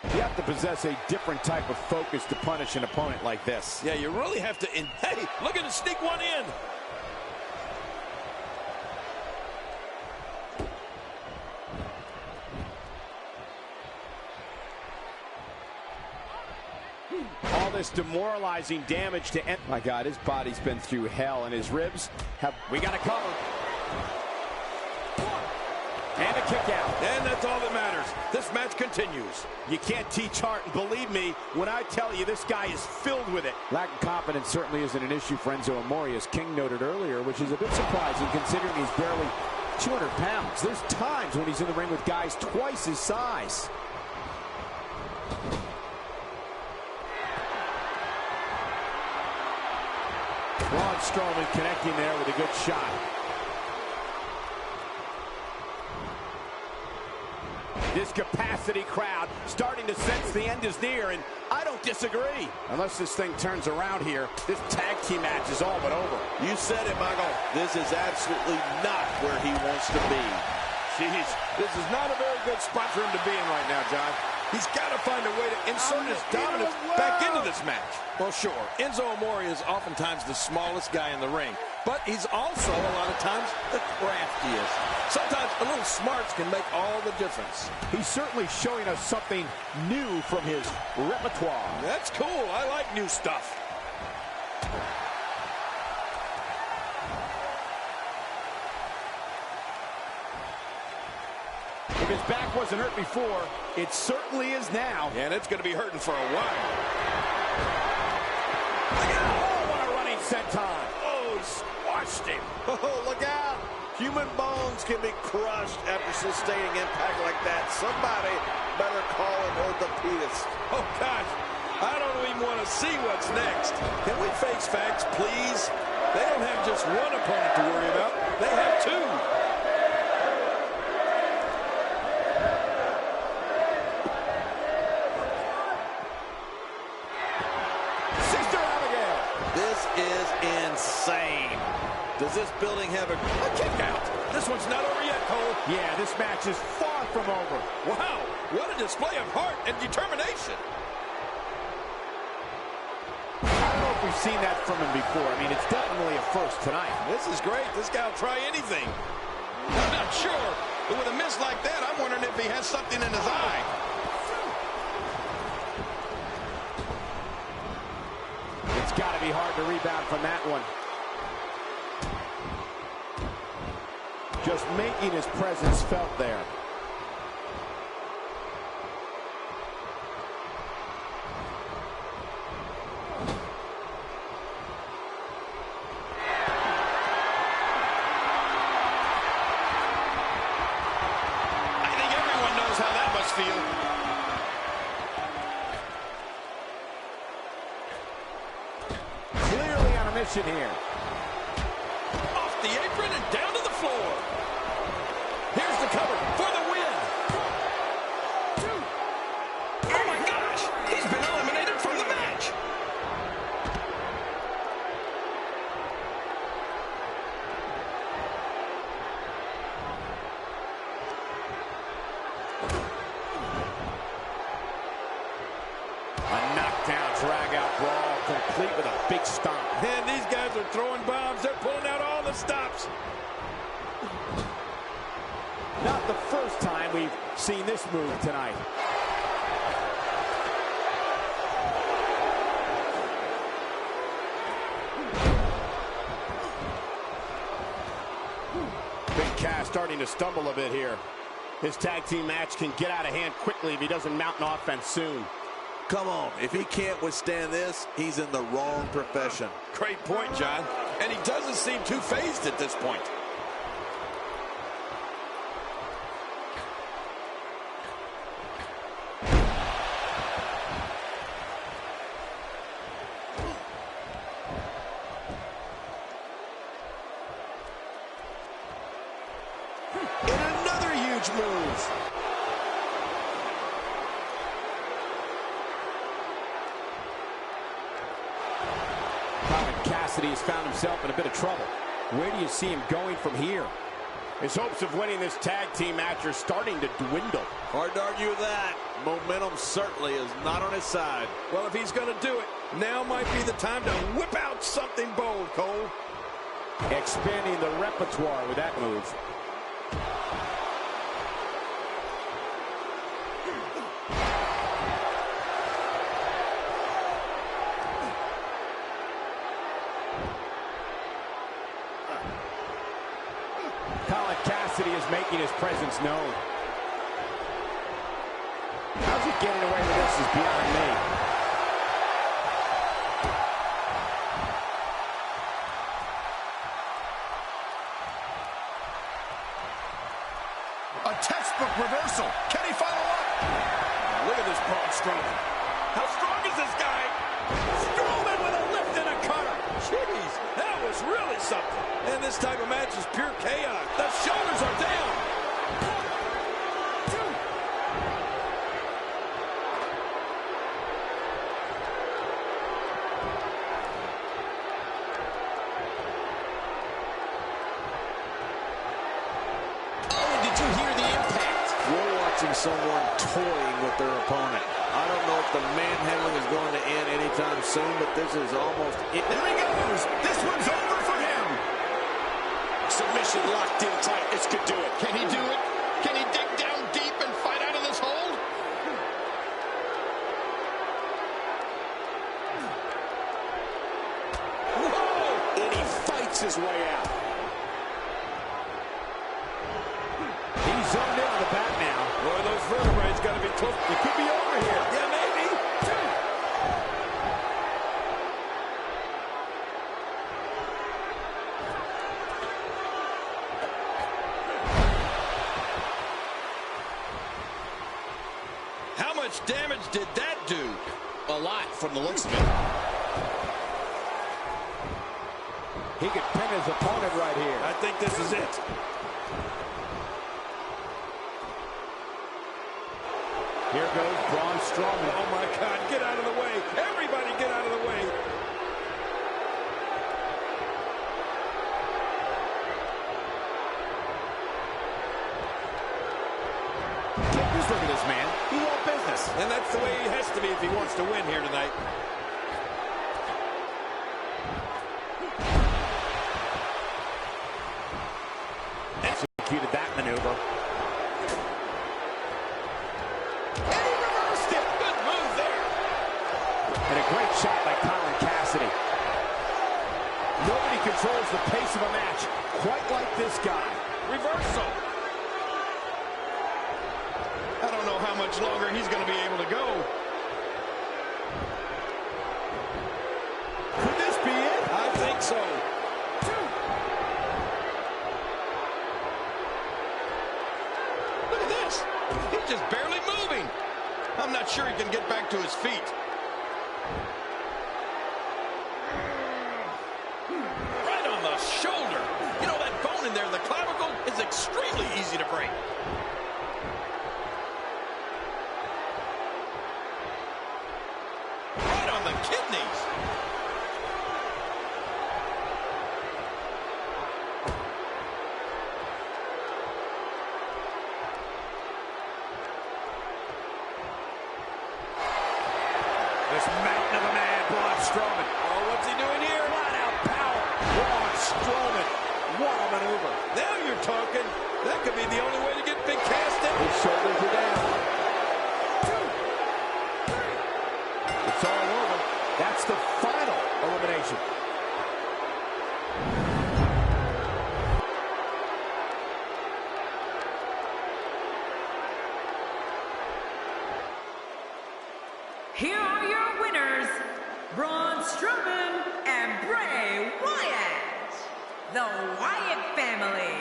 You have to possess a different type of focus to punish an opponent like this. Yeah, you really have to. Hey, look at him sneak one in. All this demoralizing damage to end. My God, his body's been through hell, and his ribs have. We got a cover. And a kick out. And that's all that matters. This match continues. You can't teach heart, and believe me when I tell you this guy is filled with it. Lack of confidence certainly isn't an issue for Enzo Amore, as King noted earlier, which is a bit surprising considering he's barely 200 pounds. There's times when he's in the ring with guys twice his size. Braun Strowman connecting there with a good shot. This capacity crowd starting to sense the end is near, and I don't disagree. Unless this thing turns around here, this tag team match is all but over. You said it, Michael. This is absolutely not where he wants to be. Jeez, this is not a very good spot for him to be in right now, John. He's got to find a way to insert his dominance back into this match. Well, sure, Enzo Amore is oftentimes the smallest guy in the ring, but he's also a lot of times the craftiest. Sometimes a little smarts can make all the difference. He's certainly showing us something new from his repertoire. That's cool. I like new stuff. If his back wasn't hurt before, it certainly is now. And it's going to be hurting for a while. Oh, what a running senton. Oh, squashed him. Oh, look out. Human bones can be crushed after sustaining impact like that. Somebody better call an orthopedist. Oh, gosh. I don't even want to see what's next. Can we face facts, please? They don't have just one opponent to worry about. They have two. Insane. Does this building have a kick out? This one's not over yet, Cole. Yeah, this match is far from over. Wow, what a display of heart and determination. I don't know if we've seen that from him before. I mean, it's definitely a first tonight. This is great. This guy will try anything. I'm not sure, but with a miss like that, I'm wondering if he has something in his eye. It's got to be hard to rebound from that one. Just making his presence felt there. I think everyone knows how that must feel. Mission here. Off the apron and down to the floor. Here's the cover for the win. Oh my gosh, he's been eliminated from the match. A knockdown, drag-out brawl, complete with a big stomp. And these guys are throwing bombs. They're pulling out all the stops. Not the first time we've seen this move tonight. Big Cass starting to stumble a bit here. His tag team match can get out of hand quickly if he doesn't mount an offense soon. Come on, if he can't withstand this, he's in the wrong profession. Great point, John. And he doesn't seem too phased at this point. And another huge move. Cassidy has found himself in a bit of trouble. Where do you see him going from here? His hopes of winning this tag team match are starting to dwindle. Hard to argue with that. Momentum certainly is not on his side. Well, if he's going to do it, now might be the time to whip out something bold, Cole. Expanding the repertoire with that move. Cassidy is making his presence known. How's he getting away with this is beyond me. A textbook reversal. Can he follow up? Look at this Braun Strowman. How strong is this guy? Strowman with a lift and a cutter. Jeez, that was really something. And this type of match is pure chaos. The shoulders are down. seen someone toying with their opponent. I don't know if the manhandling is going to end anytime soon, but this is almost it. There he goes. This one's over for him. Submission locked in tight. This could do it. Can he do it? Can he dig down deep and fight out of this hold? Whoa! And he fights his way out. He's zoned in on the back now. Boy, those vertebrae got to be close. It could be over here. Yeah, maybe. How much damage did that do? A lot from the looks of it. He could pin his opponent right here. I think this is it. Here goes Braun Strowman. Oh, my God. Get out of the way. Everybody get out of the way. Just look at this man. He wants business. And that's the way he has to be if he wants to win here tonight. Executed that maneuver. And he reversed it. Good move there. And a great shot by Colin Cassidy. Nobody controls the pace of a match quite like this guy. Reversal. I don't know how much longer he's going to be able to go. Could this be it? I think so. Look at this. He's just barely moving. I'm not sure he can get back to his feet. Right on the shoulder. You know, that bone in there, the clavicle, is extremely easy to break. Right on the kidneys. This mountain of a man, Braun Strowman. Oh, what's he doing here? Flat out power. Braun Strowman. What a maneuver. Now you're talking. That could be the only way to get Big Cass down. His shoulders are down. It's all over. That's the final elimination. Here are your winners, Braun Strowman and Bray Wyatt, the Wyatt family.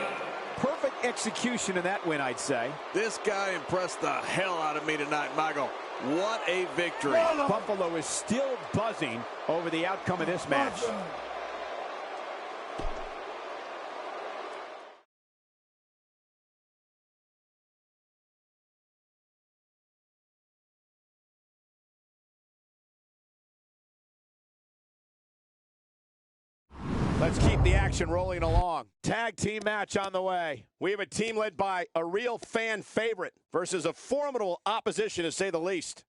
Perfect execution in that win, I'd say. This guy impressed the hell out of me tonight, Michael. What a victory. Buffalo is still buzzing over the outcome of this match. Let's keep the action rolling along. Tag team match on the way. We have a team led by a real fan favorite versus a formidable opposition, to say the least.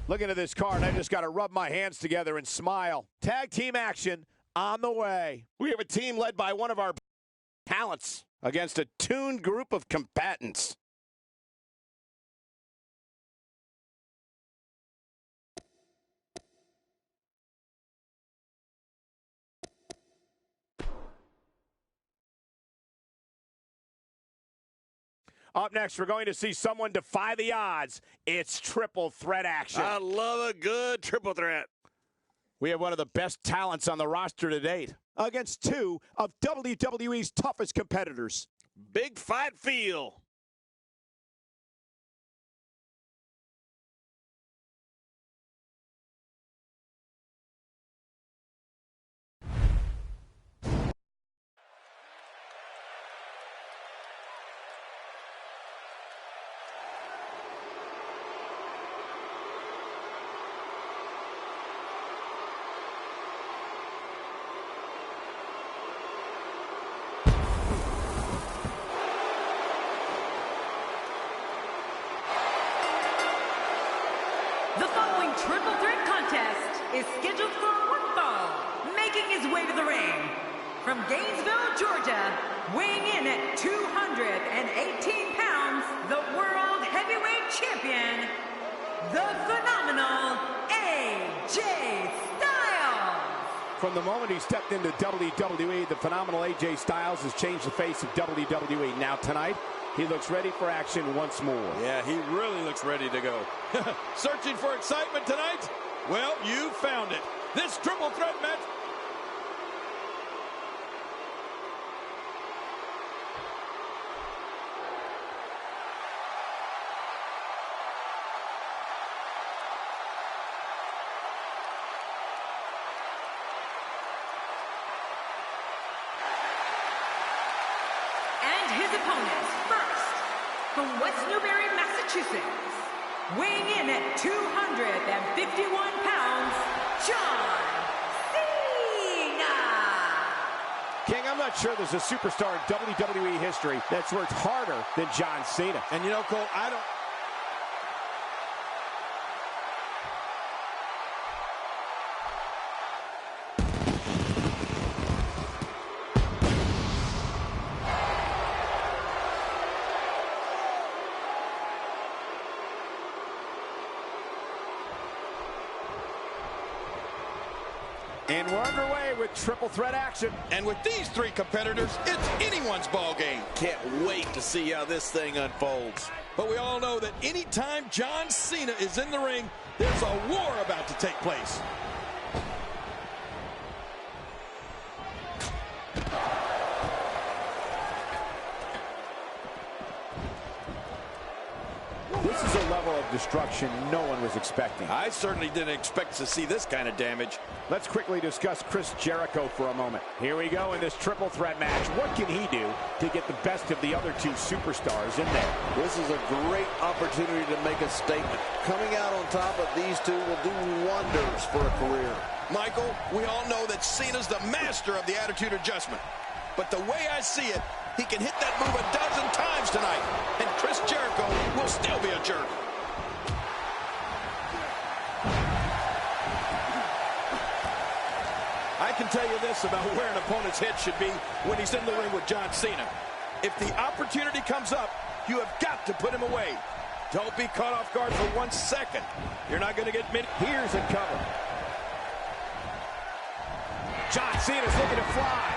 Looking at this card, I just got to rub my hands together and smile. Tag team action on the way. We have a team led by one of our talents against a tuned group of combatants. Up next, we're going to see someone defy the odds. It's triple threat action. I love a good triple threat. We have one of the best talents on the roster to date against two of WWE's toughest competitors. Big fight feel. The following triple threat contest is scheduled for one fall. Making his way to the ring from Gainesville, Georgia, weighing in at 218 pounds, the World Heavyweight Champion, the phenomenal AJ Styles. From the moment he stepped into WWE, the phenomenal AJ Styles has changed the face of WWE. Now tonight, he looks ready for action once more. Yeah, he really looks ready to go. Searching for excitement tonight? Well, you found it. This triple threat match. And his opponents, first, from West Newbury, Massachusetts, weighing in at 251 pounds, John Cena. King, I'm not sure there's a superstar in WWE history that's worked harder than John Cena. And you know, Cole, I don't... And we're underway with triple threat action. And with these three competitors, it's anyone's ball game. Can't wait to see how this thing unfolds. But we all know that anytime John Cena is in the ring, there's a war about to take place. This is a level of destruction no one was expecting. I certainly didn't expect to see this kind of damage. Let's quickly discuss Chris Jericho for a moment. Here we go in this triple threat match. What can he do to get the best of the other two superstars in there? This is a great opportunity to make a statement. Coming out on top of these two will do wonders for a career. Michael, we all know that Cena's the master of the attitude adjustment. But the way I see it, he can hit that move 12 times tonight, and Chris Jericho will still be a jerk. I can tell you this about where an opponent's head should be when he's in the ring with John Cena. If the opportunity comes up, you have got to put him away. Don't be caught off guard for 1 second. You're not going to get many. Here's a cover. John Cena's looking to fly.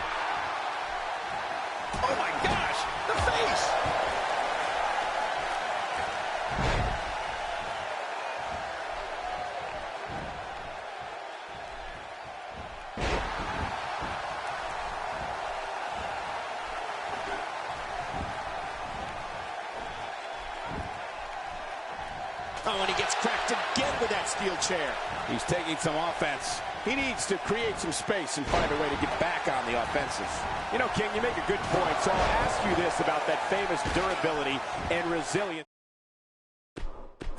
Oh my gosh, the face! Oh, and he gets cracked again with that steel chair. He's taking some offense. He needs to create some space and find a way to get back on the offensive. You know, King, you make a good point, so I'll ask you this about that famous durability and resilience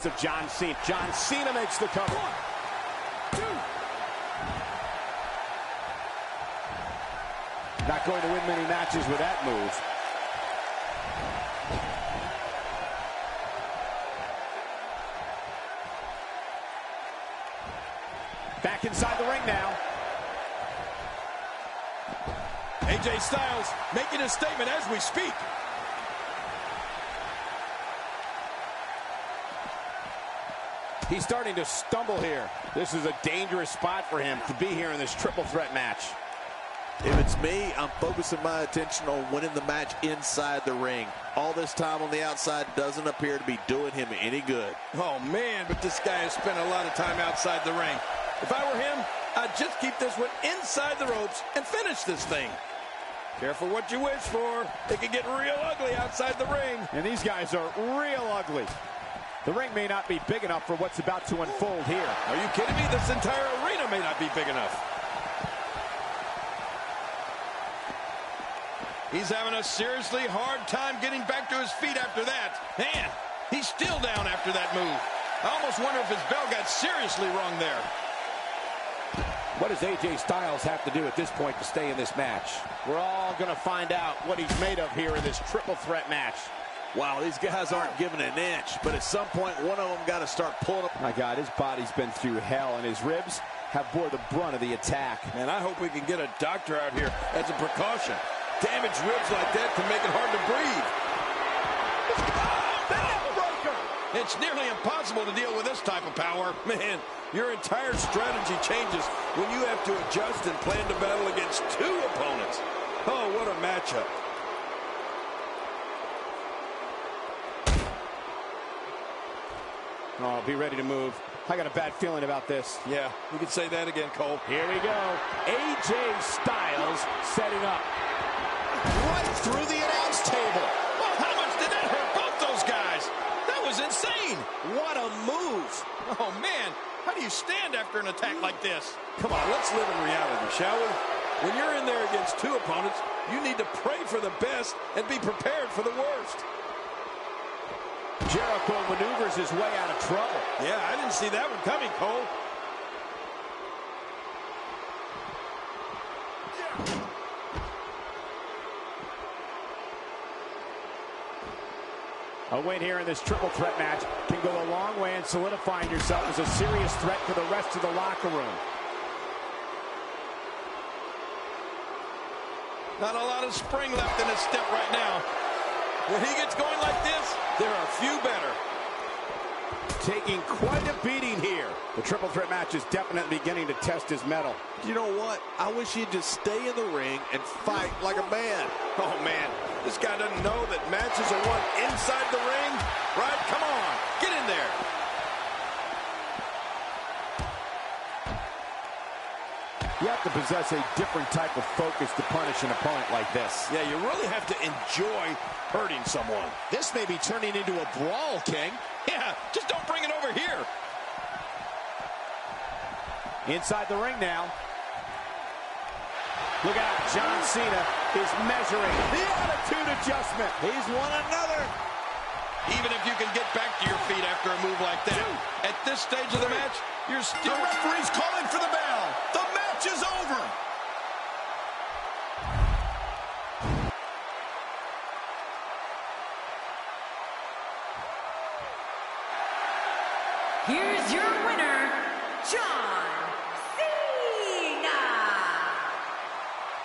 of John Cena. John Cena makes the cover. 1, 2. Not going to win many matches with that move. Back inside the ring now. AJ Styles making a statement as we speak. He's starting to stumble here. This is a dangerous spot for him to be here in this triple threat match. If it's me, I'm focusing my attention on winning the match inside the ring. All this time on the outside doesn't appear to be doing him any good. Oh, man, but this guy has spent a lot of time outside the ring. If I were him, I'd just keep this one inside the ropes and finish this thing. Careful what you wish for. It can get real ugly outside the ring. And these guys are real ugly. The ring may not be big enough for what's about to unfold here. Are you kidding me? This entire arena may not be big enough. He's having a seriously hard time getting back to his feet after that. Man, he's still down after that move. I almost wonder if his bell got seriously wrong there. What does AJ Styles have to do at this point to stay in this match? We're all going to find out what he's made of here in this triple threat match. Wow, these guys aren't giving an inch, but at some point, one of them got to start pulling up. My God, his body's been through hell, and his ribs have bore the brunt of the attack. And I hope we can get a doctor out here as a precaution. Damaged ribs like that can make it hard to breathe. It's nearly impossible to deal with this type of power. Man, your entire strategy changes when you have to adjust and plan to battle against two opponents. Oh, what a matchup. Oh, be ready to move. I got a bad feeling about this. Yeah, you could say that again, Cole. Here we go. AJ Styles setting up. Right through the announce table. Well, how much did that hurt both those guys? That was insane. What a move. Oh, man. How do you stand after an attack like this? Come on, let's live in reality, shall we? When you're in there against two opponents, you need to pray for the best and be prepared for the worst. Jericho maneuvers his way out of trouble. Yeah, I didn't see that one coming, Cole. A win here in this triple threat match can go a long way in solidifying yourself as a serious threat to the rest of the locker room. Not a lot of spring left in his step right now. When he gets going like this, there are few better. Taking quite a beating here. The triple threat match is definitely beginning to test his mettle. You know what? I wish he'd just stay in the ring and fight like a man. Oh, man. This guy doesn't know that matches are won inside the ring. Right? Come on. Get in there. You have to possess a different type of focus to punish an opponent like this. Yeah, you really have to enjoy hurting someone. This may be turning into a brawl, King. Yeah, just don't bring it over here. Inside the ring now. Look out, John Cena is measuring the attitude adjustment. He's won another. Even if you can get back to your feet after a move like that, at this stage of the match, you're still... The referee's calling for the bell. The match is over. Here's your winner, John Cena.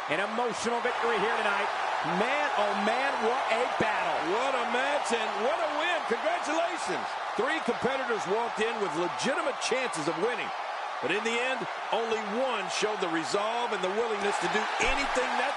An emotional victory here tonight. Man, oh man, what a battle. What a match and what a win. Congratulations. 3 competitors walked in with legitimate chances of winning. But in the end, only one showed the resolve and the willingness to do anything that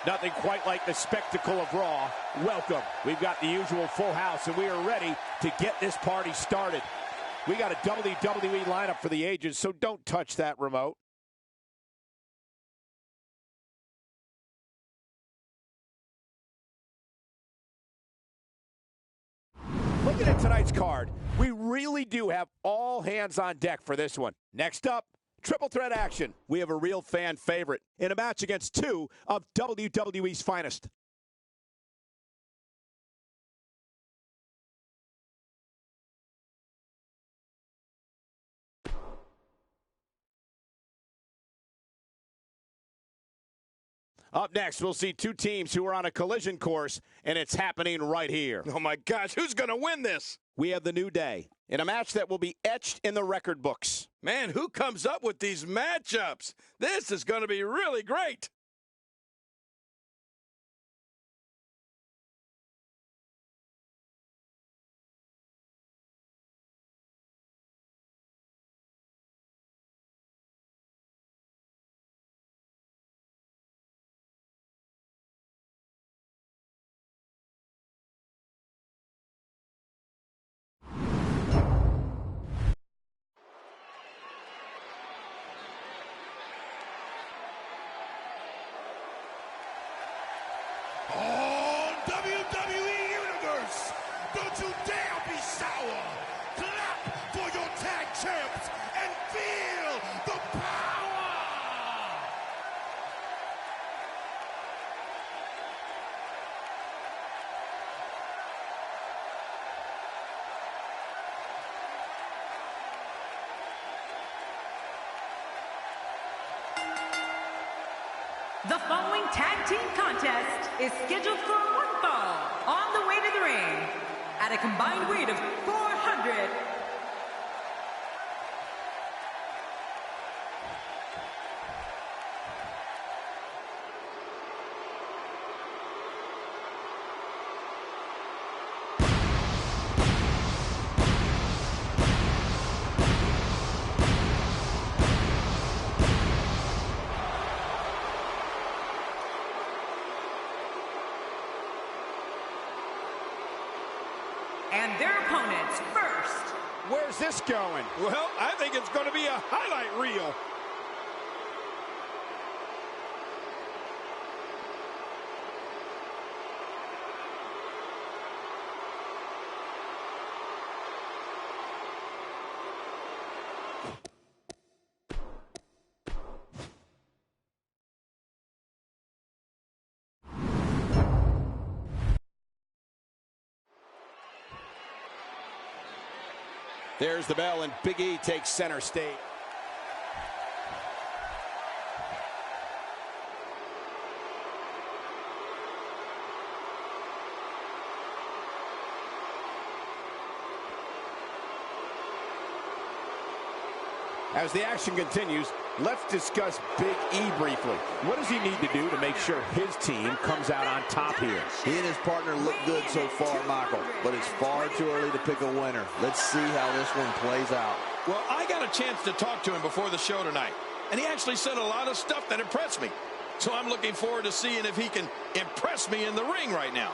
Nothing quite like the spectacle of Raw. Welcome. We've got the usual full house, and we are ready to get this party started. We got a WWE lineup for the ages, so don't touch that remote. Looking at tonight's card, we really do have all hands on deck for this one. Next up, triple threat action. We have a real fan favorite in a match against two of WWE's finest. Up next, we'll see two teams who are on a collision course, and it's happening right here. Oh, my gosh, who's going to win this? We have the New Day in a match that will be etched in the record books. Man, who comes up with these matchups? This is going to be really great. Oh, WWE Universe, don't you dare be sour. Clap for your tag champs and feel the power. The following tag team contest is scheduled for one fall on the way to the ring at a combined weight of 400. And their opponents first. Where's this going? Well, I think it's going to be a highlight reel. There's the bell, and Big E takes center stage. As the action continues, let's discuss Big E briefly. What does he need to do to make sure his team comes out on top here? He and his partner look good so far, Michael, but it's far too early to pick a winner. Let's see how this one plays out. Well, I got a chance to talk to him before the show tonight, and he actually said a lot of stuff that impressed me. So I'm looking forward to seeing if he can impress me in the ring right now.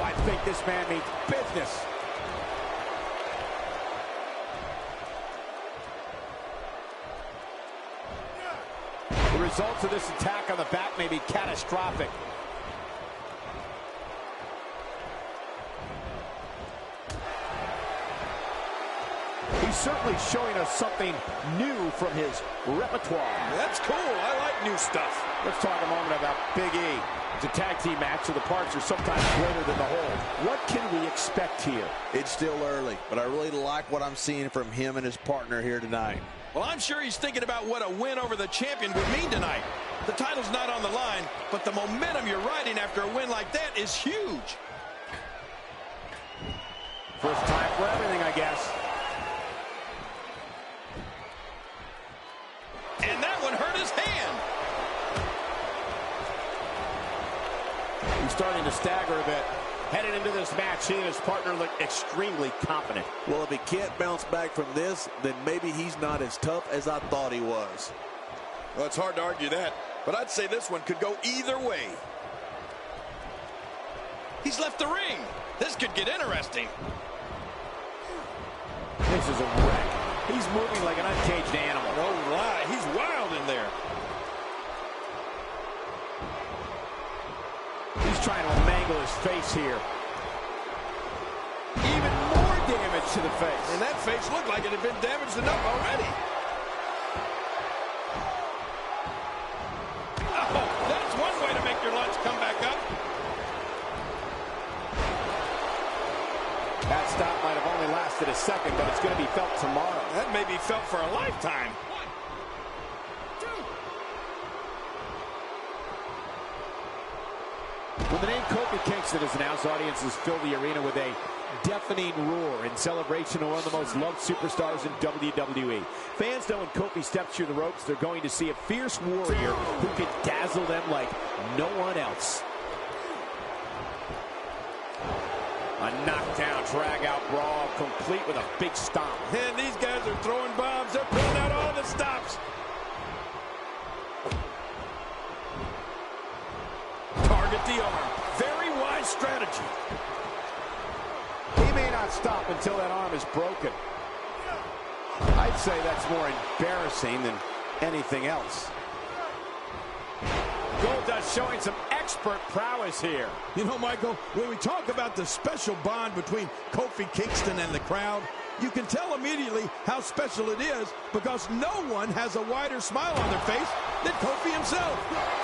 I think this man means business. The results of this attack on the back may be catastrophic. He's certainly showing us something new from his repertoire. That's cool. I like new stuff. Let's talk a moment about Big E. It's a tag team match, so the parts are sometimes greater than the whole. What can we expect here? It's still early, but I really like what I'm seeing from him and his partner here tonight. Well, I'm sure he's thinking about what a win over the champion would mean tonight. The title's not on the line, but the momentum you're riding after a win like that is huge. First time for everything, I guess. And that one hurt his He's starting to stagger a bit. Headed into this match, he and his partner look extremely confident. Well, if he can't bounce back from this, then maybe he's not as tough as I thought he was. Well, it's hard to argue that, but I'd say this one could go either way. He's left the ring. This could get interesting. This is a wreck. He's moving like an uncaged animal. No lie, he's wild in there. He's trying to mangle his face here. Even more damage to the face. And that face looked like it had been damaged enough already. Oh, that's one way to make your lunch come back up. That stop might have only lasted a second, but it's going to be felt tomorrow. That may be felt for a lifetime. When the name Kofi Kingston is announced, audiences fill the arena with a deafening roar in celebration of one of the most loved superstars in WWE. Fans know when Kofi steps through the ropes, they're going to see a fierce warrior who can dazzle them like no one else. A knockdown, drag-out brawl, complete with a big stomp. And these guys are throwing bombs. They're pulling out all the stops. Target the arm. Very wise strategy. He may not stop until that arm is broken. I'd say that's more embarrassing than anything else. Goldust showing some expert prowess here. You know, Michael, when we talk about the special bond between Kofi Kingston and the crowd, you can tell immediately how special it is because no one has a wider smile on their face than Kofi himself.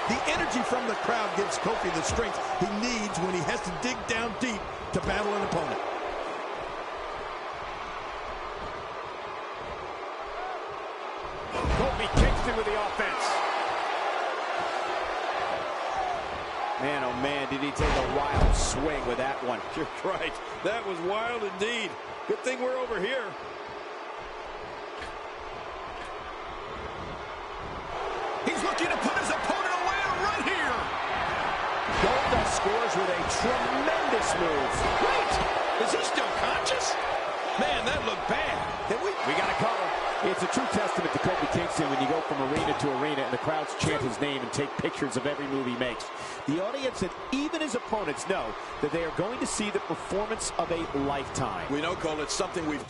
The energy from the crowd gives Kofi the strength he needs when he has to dig down deep to battle an opponent. Kofi Kingston with the offense. Man, oh man, did he take a wild swing with that one. You're right. That was wild indeed. Good thing we're over here. He's looking to put his opponent away right here. Goldust scores with a tremendous move. Wait, is he still conscious? Man, that looked bad. We got a cover. It's a true testament to Kofi Kingston when you go from arena to arena and the crowds chant his name and take pictures of every move he makes. The audience and even his opponents know that they are going to see the performance of a lifetime. We know, Cole, it's something we've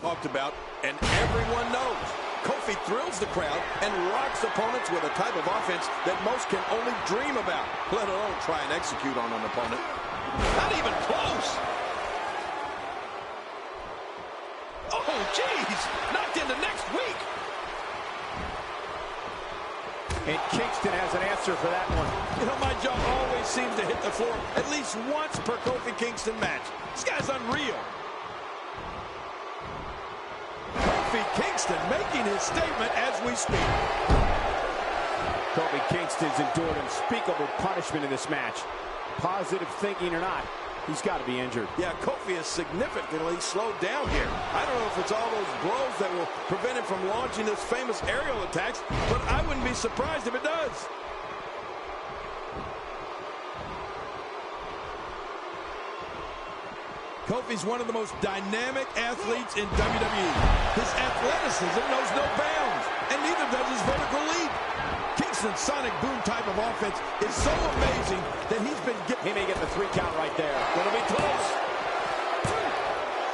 talked about, and everyone knows. Kofi thrills the crowd and rocks opponents with a type of offense that most can only dream about, let alone try and execute on an opponent. Not even close. Oh, geez. Knocked into next week. And Kingston has an answer for that one. You know, my jaw always seems to hit the floor at least once per Kofi Kingston match. This guy's unreal. Kofi Kingston making his statement as we speak. Kofi Kingston's endured unspeakable punishment in this match. Positive thinking or not, he's got to be injured. Yeah, Kofi is significantly slowed down here. I don't know if it's all those blows that will prevent him from launching his famous aerial attacks, but I wouldn't be surprised if it does. Kofi's one of the most dynamic athletes in WWE. His athleticism knows no bounds, and neither does his vertical leap. Kingston's sonic boom type of offense is so amazing that he's been He may get the 3 count right there. Gonna be close.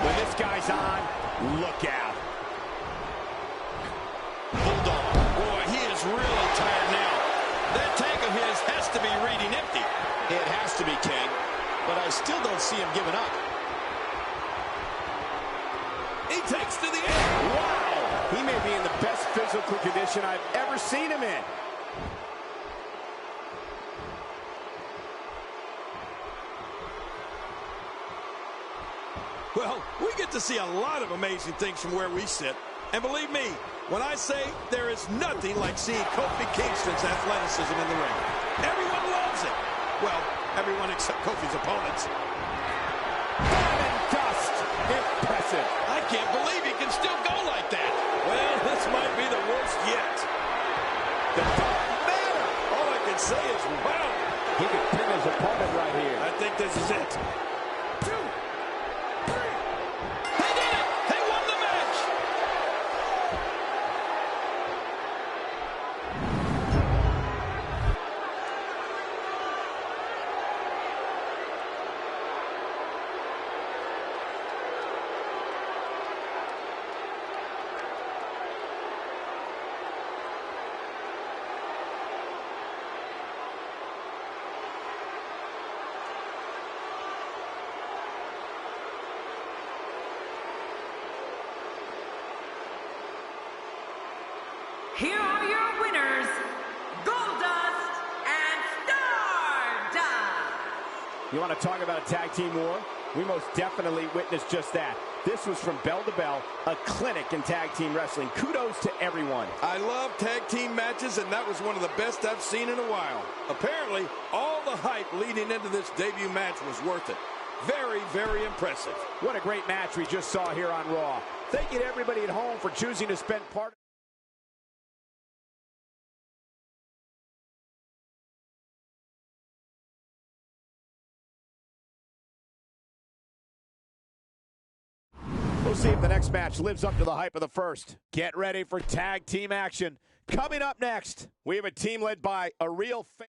When this guy's on, look out. Hold on. Boy, he is really tired now. That tank of his has to be reading empty. It has to be, King, but I still don't see him giving up. He takes to the air. Wow! He may be in the best physical condition I've ever seen him in. Well, we get to see a lot of amazing things from where we sit. And believe me, when I say there is nothing like seeing Kofi Kingston's athleticism in the ring. Everyone loves it. Well, everyone except Kofi's opponents. Diamond dust. Impressive. I can't believe he can still go like that. Well, this might be the You want to talk about a tag team war? We most definitely witnessed just that. This was from bell to bell, a clinic in tag team wrestling. Kudos to everyone. I love tag team matches, and that was one of the best I've seen in a while. Apparently, all the hype leading into this debut match was worth it. Very, very impressive. What a great match we just saw here on Raw. Thank you to everybody at home for choosing to spend part We'll see if the next match lives up to the hype of the first. Get ready for tag team action. Coming up next, we have a team led by a real fan.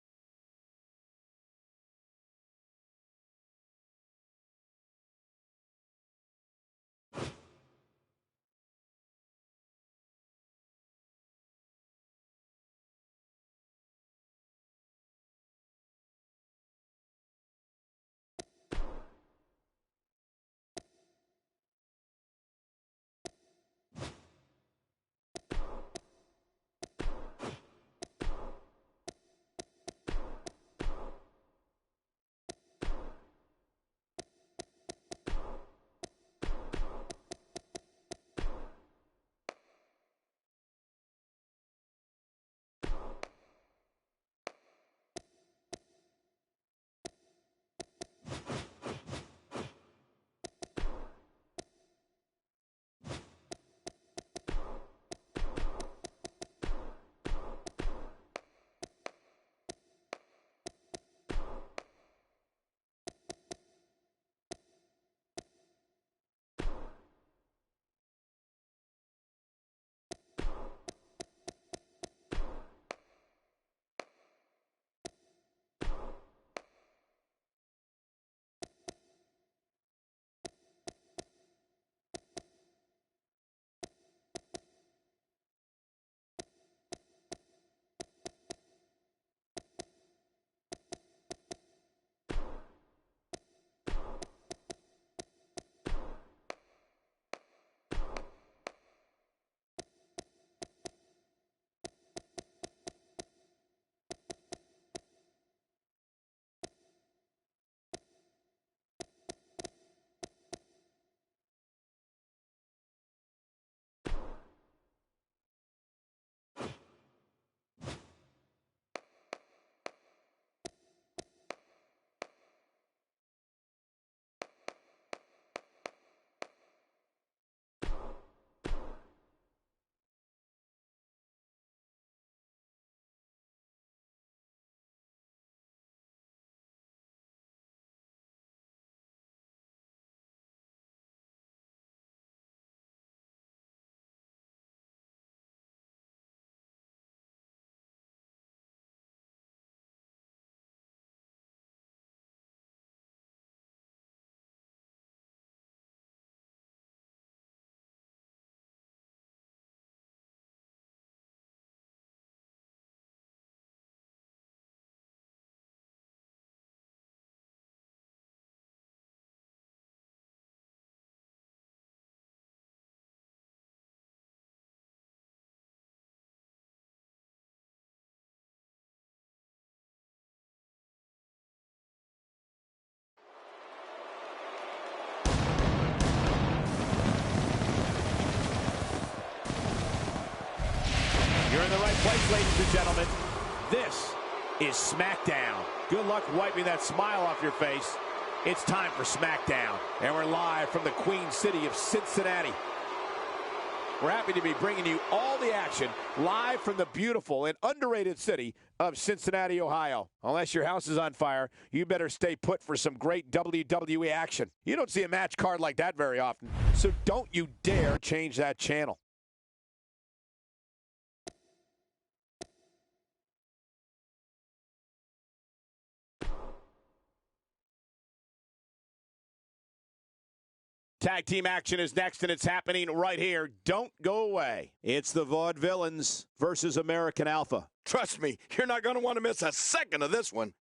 You're in the right place, ladies and gentlemen. This is SmackDown. Good luck wiping that smile off your face. It's time for SmackDown. And we're live from the Queen City of Cincinnati. We're happy to be bringing you all the action live from the beautiful and underrated city of Cincinnati, Ohio. Unless your house is on fire, you better stay put for some great WWE action. You don't see a match card like that very often, so don't you dare change that channel. Tag team action is next, and it's happening right here. Don't go away. It's the Vaudevillains versus American Alpha. Trust me, you're not going to want to miss a second of this one.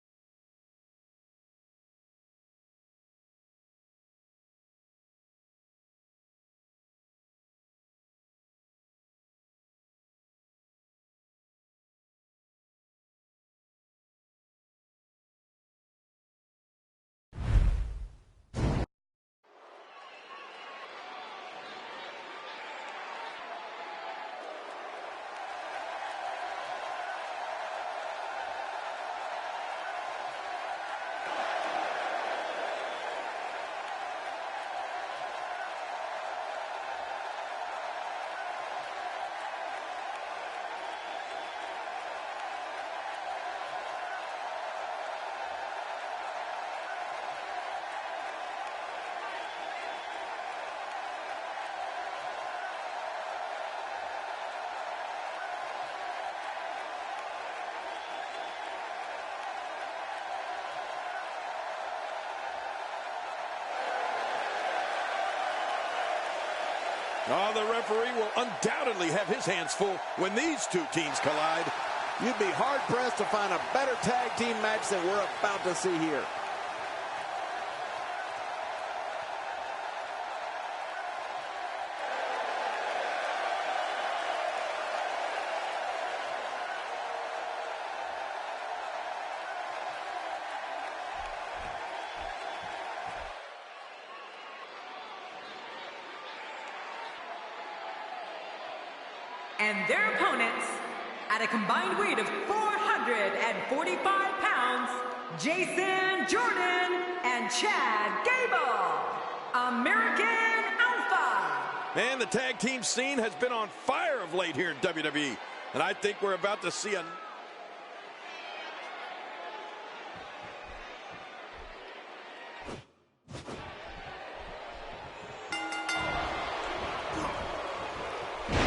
Oh, the referee will undoubtedly have his hands full when these two teams collide. You'd be hard-pressed to find a better tag team match than we're about to see here. And their opponents, at a combined weight of 445 pounds, Jason Jordan and Chad Gable, American Alpha. Man, the tag team scene has been on fire of late here in WWE. And I think we're about to see a...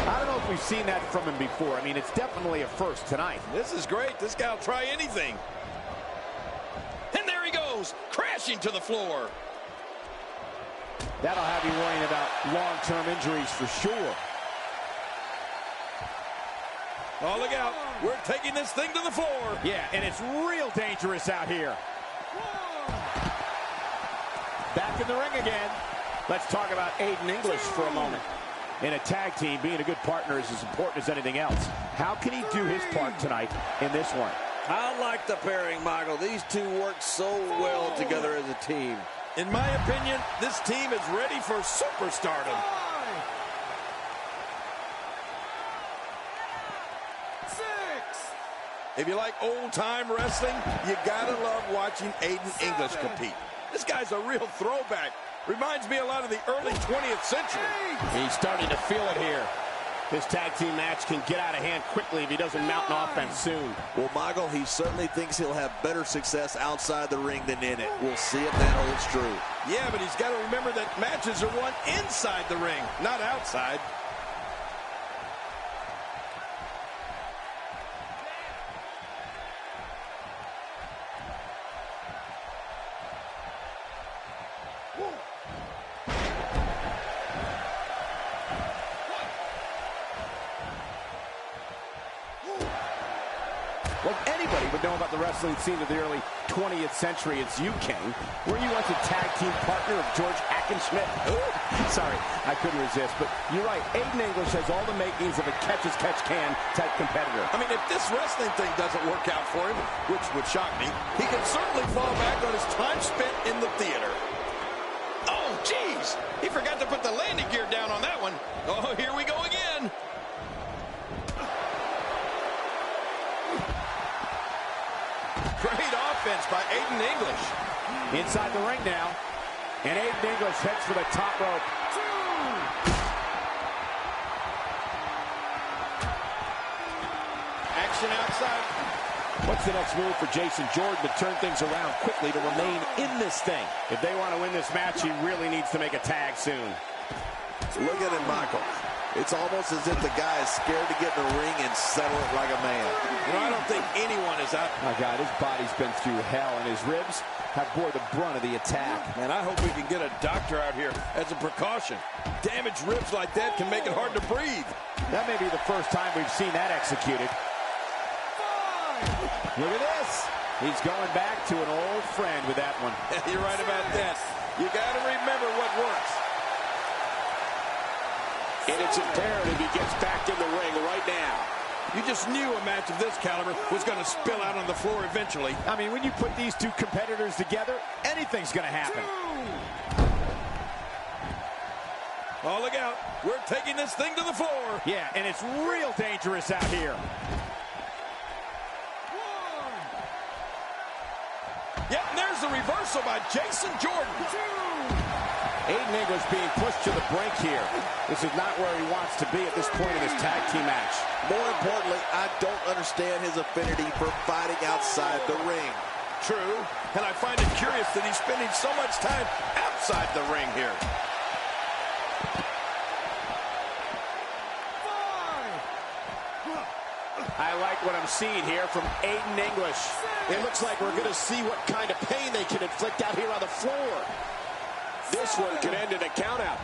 I don't know if we've seen that from him before. I mean, it's definitely a first tonight. This is great. This guy will try anything. And there he goes, crashing to the floor. That'll have you worrying about long-term injuries for sure. Oh, look out. We're taking this thing to the floor. Yeah, and it's real dangerous out here. Back in the ring again. Let's talk about Aiden English for a moment. In a tag team, being a good partner is as important as anything else. How can he do his part tonight in this one? I like the pairing, Michael. These two work so well together as a team. In my opinion, this team is ready for superstardom. 6. If you like old-time wrestling, you gotta love watching Aiden English compete. This guy's a real throwback. Reminds me a lot of the early 20th century. He's starting to feel it here. This tag team match can get out of hand quickly if he doesn't mount an offense soon. Well, Michael, he certainly thinks he'll have better success outside the ring than in it. We'll see if that holds true. Yeah, but he's got to remember that matches are won inside the ring, not outside. Well, anybody would know about the wrestling scene of the early 20th century. It's you, King. Were you once a tag team partner of George Hackenschmidt? Sorry, I couldn't resist. But you're right. Aiden English has all the makings of a catch-as-catch-can type competitor. I mean, if this wrestling thing doesn't work out for him, which would shock me, he can certainly fall back on his time spent in the theater. Oh, geez. He forgot to put the landing gear down on that one. Oh, here we go again. Great offense by Aiden English. Inside the ring now. And Aiden English heads for the top rope. Action outside. What's the next move for Jason Jordan to turn things around quickly to remain in this thing? If they want to win this match, he really needs to make a tag soon. Look at him, Michael. It's almost as if the guy is scared to get in the ring and settle it like a man. You know, I don't think anyone is out. My God, his body's been through hell, and his ribs have bore the brunt of the attack. Man, I hope we can get a doctor out here as a precaution. Damaged ribs like that can make it hard to breathe. That may be the first time we've seen that executed. Look at this. He's going back to an old friend with that one. You're right about that. You got to remember what works. And it's imperative he gets back in the ring right now. You just knew a match of this caliber was going to spill out on the floor eventually. I mean, when you put these two competitors together, anything's going to happen. Oh, look out. We're taking this thing to the floor. Yeah, and it's real dangerous out here. Yep, and there's the reversal by Jason Jordan. Aiden English being pushed to the brink here. This is not where he wants to be at this point in this tag team match. More importantly, I don't understand his affinity for fighting outside the ring. True, and I find it curious that he's spending so much time outside the ring here. I like what I'm seeing here from Aiden English. It looks like we're going to see what kind of pain they can inflict out here on the floor. This one could end in a countout.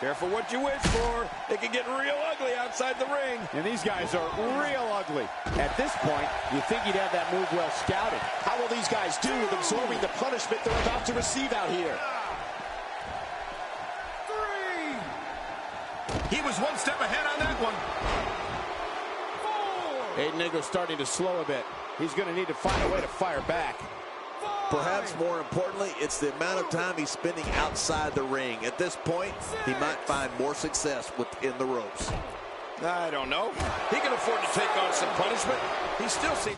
Careful what you wish for. It can get real ugly outside the ring. And these guys are real ugly. At this point, you think he'd have that move well scouted. How will these guys do with absorbing the punishment they're about to receive out here? 3. He was one step ahead on that one. 4. Aiden English starting to slow a bit. He's going to need to find a way to fire back. Perhaps more importantly, it's the amount of time he's spending outside the ring. At this point, he might find more success within the ropes. I don't know. He can afford to take on some punishment. He still seems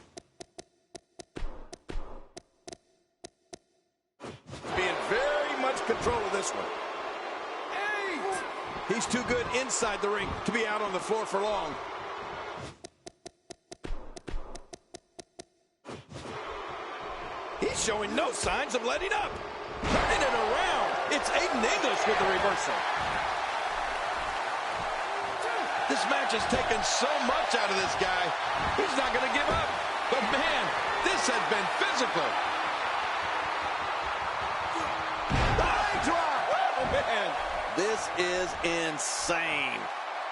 being very much control of this one. 8. He's too good inside the ring to be out on the floor for long. He's showing no signs of letting up. Turning it around. It's Aiden English with the reversal. This match has taken so much out of this guy. He's not going to give up. But, man, this has been physical. High drop. Oh, man. This is insane.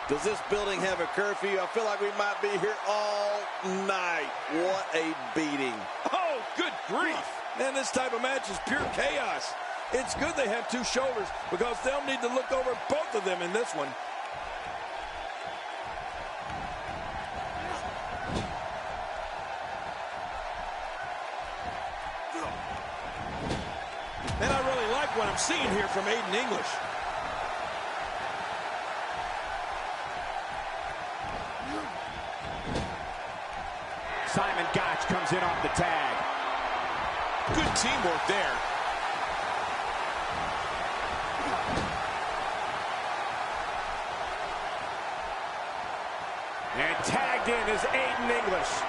Does this building have a curfew? I feel like we might be here all night. What a beating. Oh, good grief. Man, this type of match is pure chaos. It's good they have two shoulders because they'll need to look over both of them in this one. And I really like what I'm seeing here from Aiden English. Simon Gotch comes in off the tag. Good teamwork there. And tagged in is Aiden English.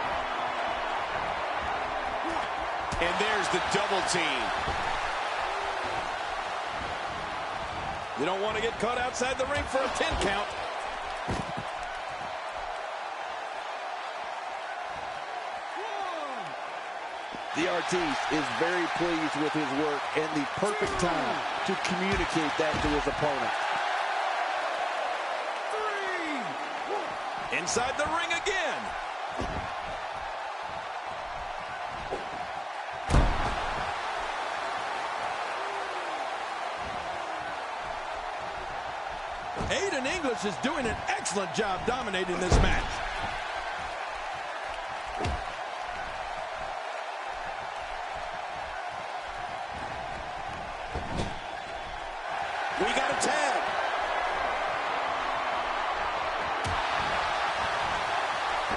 And there's the double team. You don't want to get caught outside the ring for a 10 count. The artiste is very pleased with his work and the perfect time to communicate that to his opponent. 3. Inside the ring again. Aiden English is doing an excellent job dominating this match. We got a tag.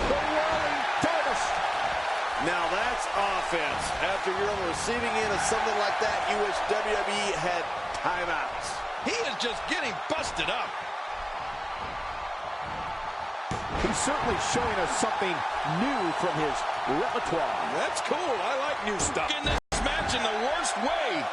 The rolling Davis. Now that's offense. After you're on the receiving end of something like that, you wish WWE had timeouts. He is just getting busted up. He's certainly showing us something new from his repertoire. That's cool. I like new stuff. In this match in the worst way.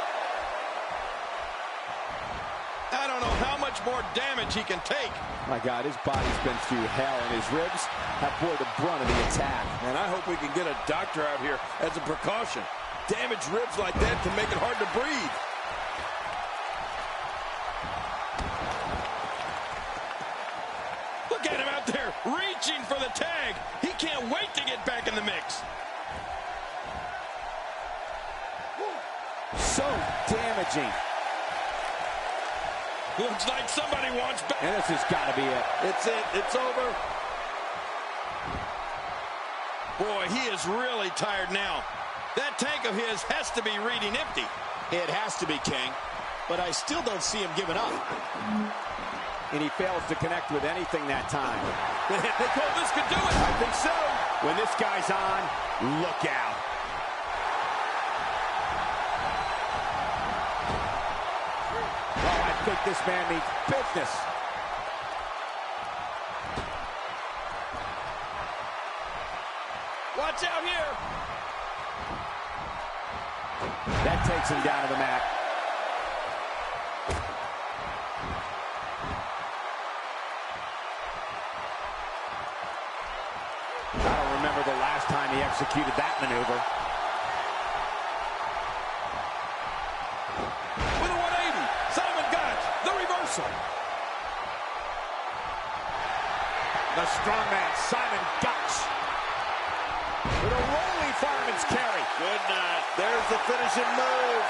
I don't know how much more damage he can take. My God, his body's been through hell, and his ribs have bore the brunt of the attack. And I hope we can get a doctor out here as a precaution. Damaged ribs like that can make it hard to breathe. Look at him out there reaching for the tag. He can't wait to get back in the mix. So damaging. Looks like somebody wants back. And this has got to be it. It's it. It's over. Boy, he is really tired now. That tank of his has to be reading empty. It has to be, King. But I still don't see him giving up. And he fails to connect with anything that time. They call this could do it. I think so. When this guy's on, look out. Oh, I think this man means business. Watch out here. That takes him down to the mat. I don't remember the last time he executed that maneuver. With a 180, Simon Gotch, the reversal. The strongman, Simon Gotch. With a rolling fireman's carry. Good night. There's the finishing move.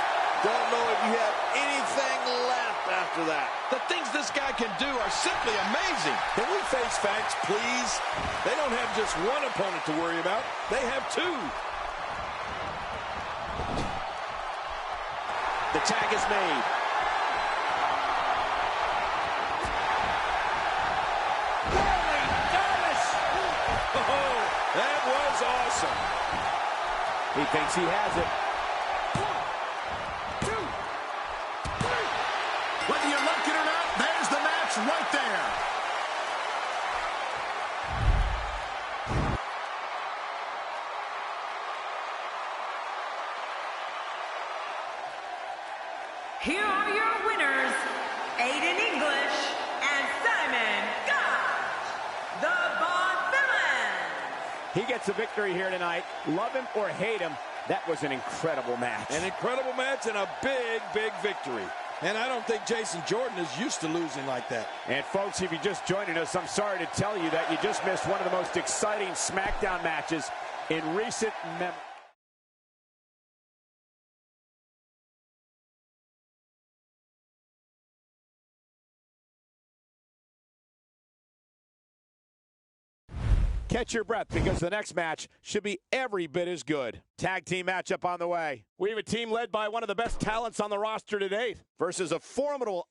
Don't know if you have anything left after that. The things this guy can do are simply amazing. Can we face facts, please? They don't have just one opponent to worry about. They have two. The tag is made. Oh, that was awesome. He thinks he has it. Whether you like it or not, there's the match right there. Here are your winners, Aiden English and Simon Gotch, the Vaudevillains. He gets a victory here tonight. Love him or hate him, that was an incredible match. An incredible match and a big, big victory. And I don't think Jason Jordan is used to losing like that. And folks, if you're just joining us, I'm sorry to tell you that you just missed one of the most exciting SmackDown matches in recent memory. Catch your breath, because the next match should be every bit as good. Tag team matchup on the way. We have a team led by one of the best talents on the roster to date versus a formidable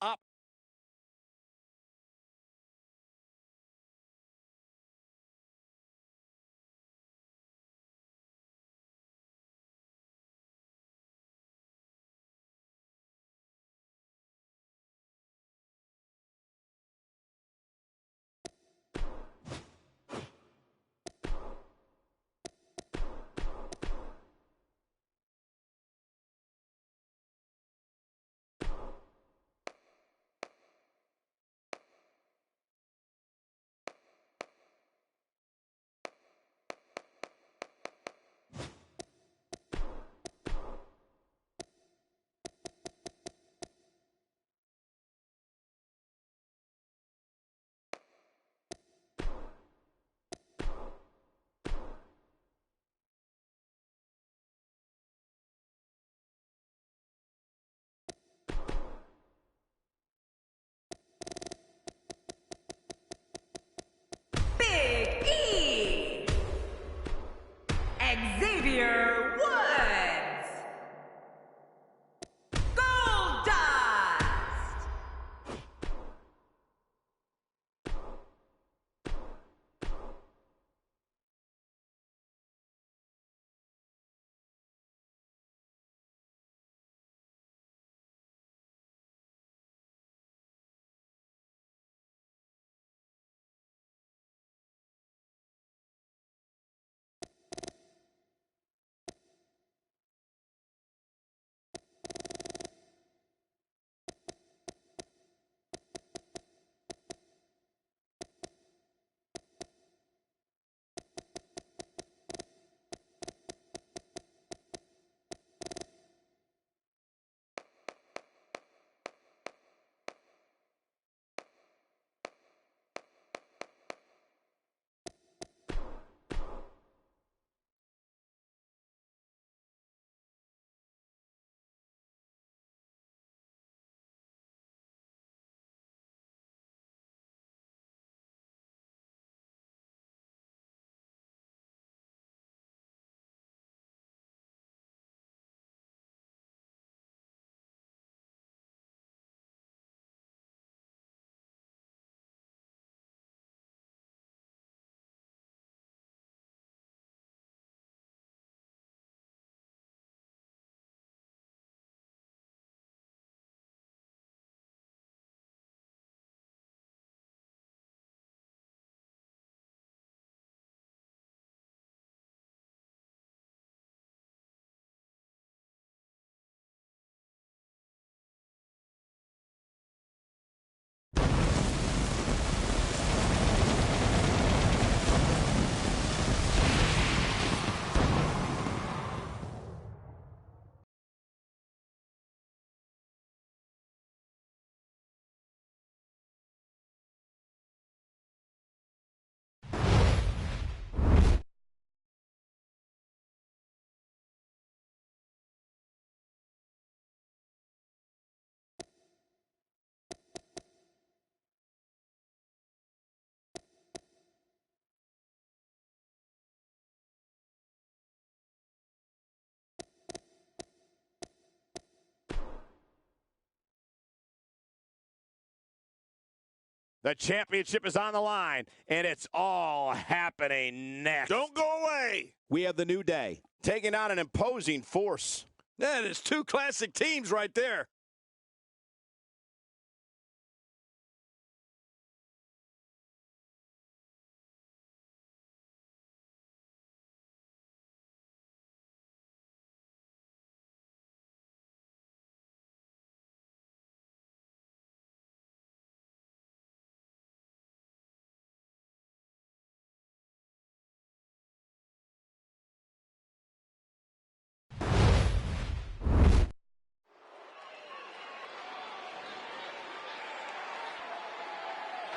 The championship is on the line, and it's all happening next. Don't go away. We have the New Day taking on an imposing force. That is two classic teams right there.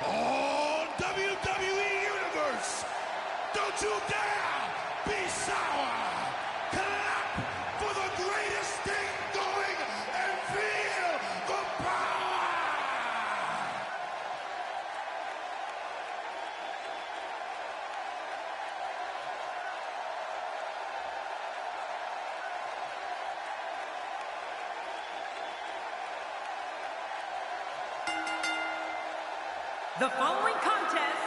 Oh, WWE Universe, don't you dare be sour. Clap for the greatest thing going and feel the power. The following contest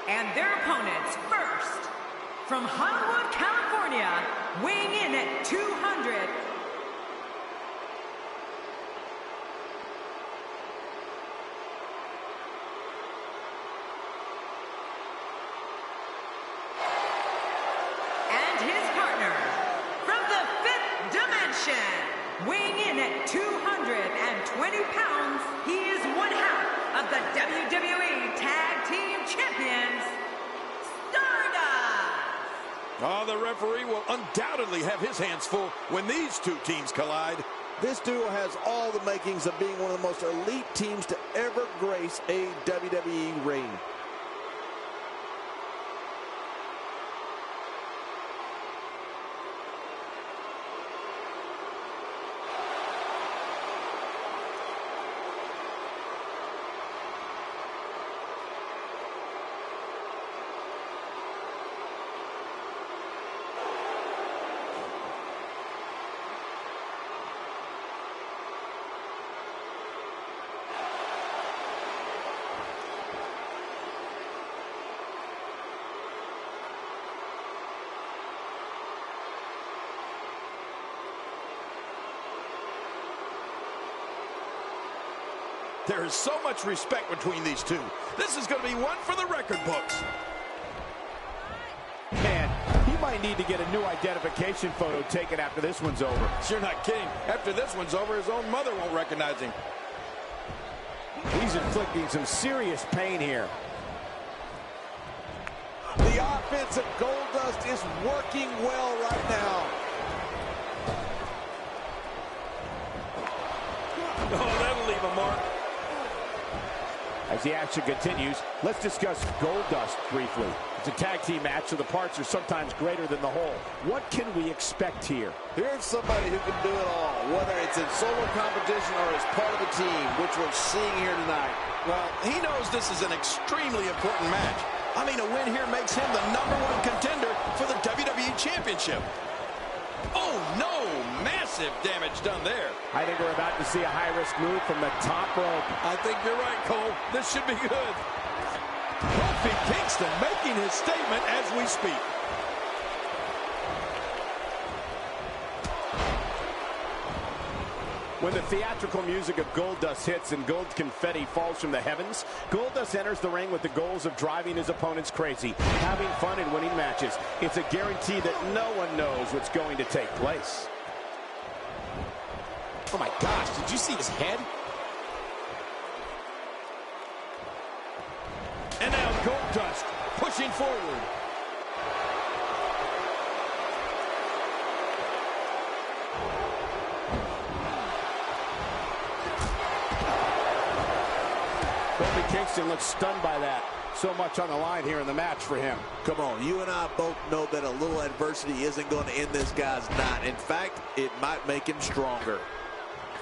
and their opponents first, from Hollywood, California, weighing in at 200. And his partner, from the fifth dimension, weighing in at 220 pounds, he is one half of the WWE Tag Team Champions, Stardust. Oh, the referee will undoubtedly have his hands full when these two teams collide. This duo has all the makings of being one of the most elite teams to ever grace a WWE ring. There is so much respect between these two. This is going to be one for the record books. Man, he might need to get a new identification photo taken after this one's over. You're not kidding. After this one's over, his own mother won't recognize him. He's inflicting some serious pain here. The offense of Goldust is working well right now. Oh, that'll leave a mark. As the action continues, let's discuss Goldust briefly. It's a tag team match, so the parts are sometimes greater than the whole. What can we expect here? Here's somebody who can do it all, whether it's in solo competition or as part of a team, which we're seeing here tonight. Well, he knows this is an extremely important match. I mean, a win here makes him the #1 contender for the WWE Championship. Oh, no! Massive damage done there. I think we're about to see a high-risk move from the top rope. I think you're right, Cole. This should be good. Kofi Kingston making his statement as we speak. When the theatrical music of Goldust hits and gold confetti falls from the heavens, Goldust enters the ring with the goals of driving his opponents crazy, having fun and winning matches. It's a guarantee that no one knows what's going to take place. Oh my gosh, did you see his head? And now Goldust pushing forward. Kofi Kingston looks stunned by that. So much on the line here in the match for him. Come on, you and I both know that a little adversity isn't going to end this guy's knot. In fact, it might make him stronger.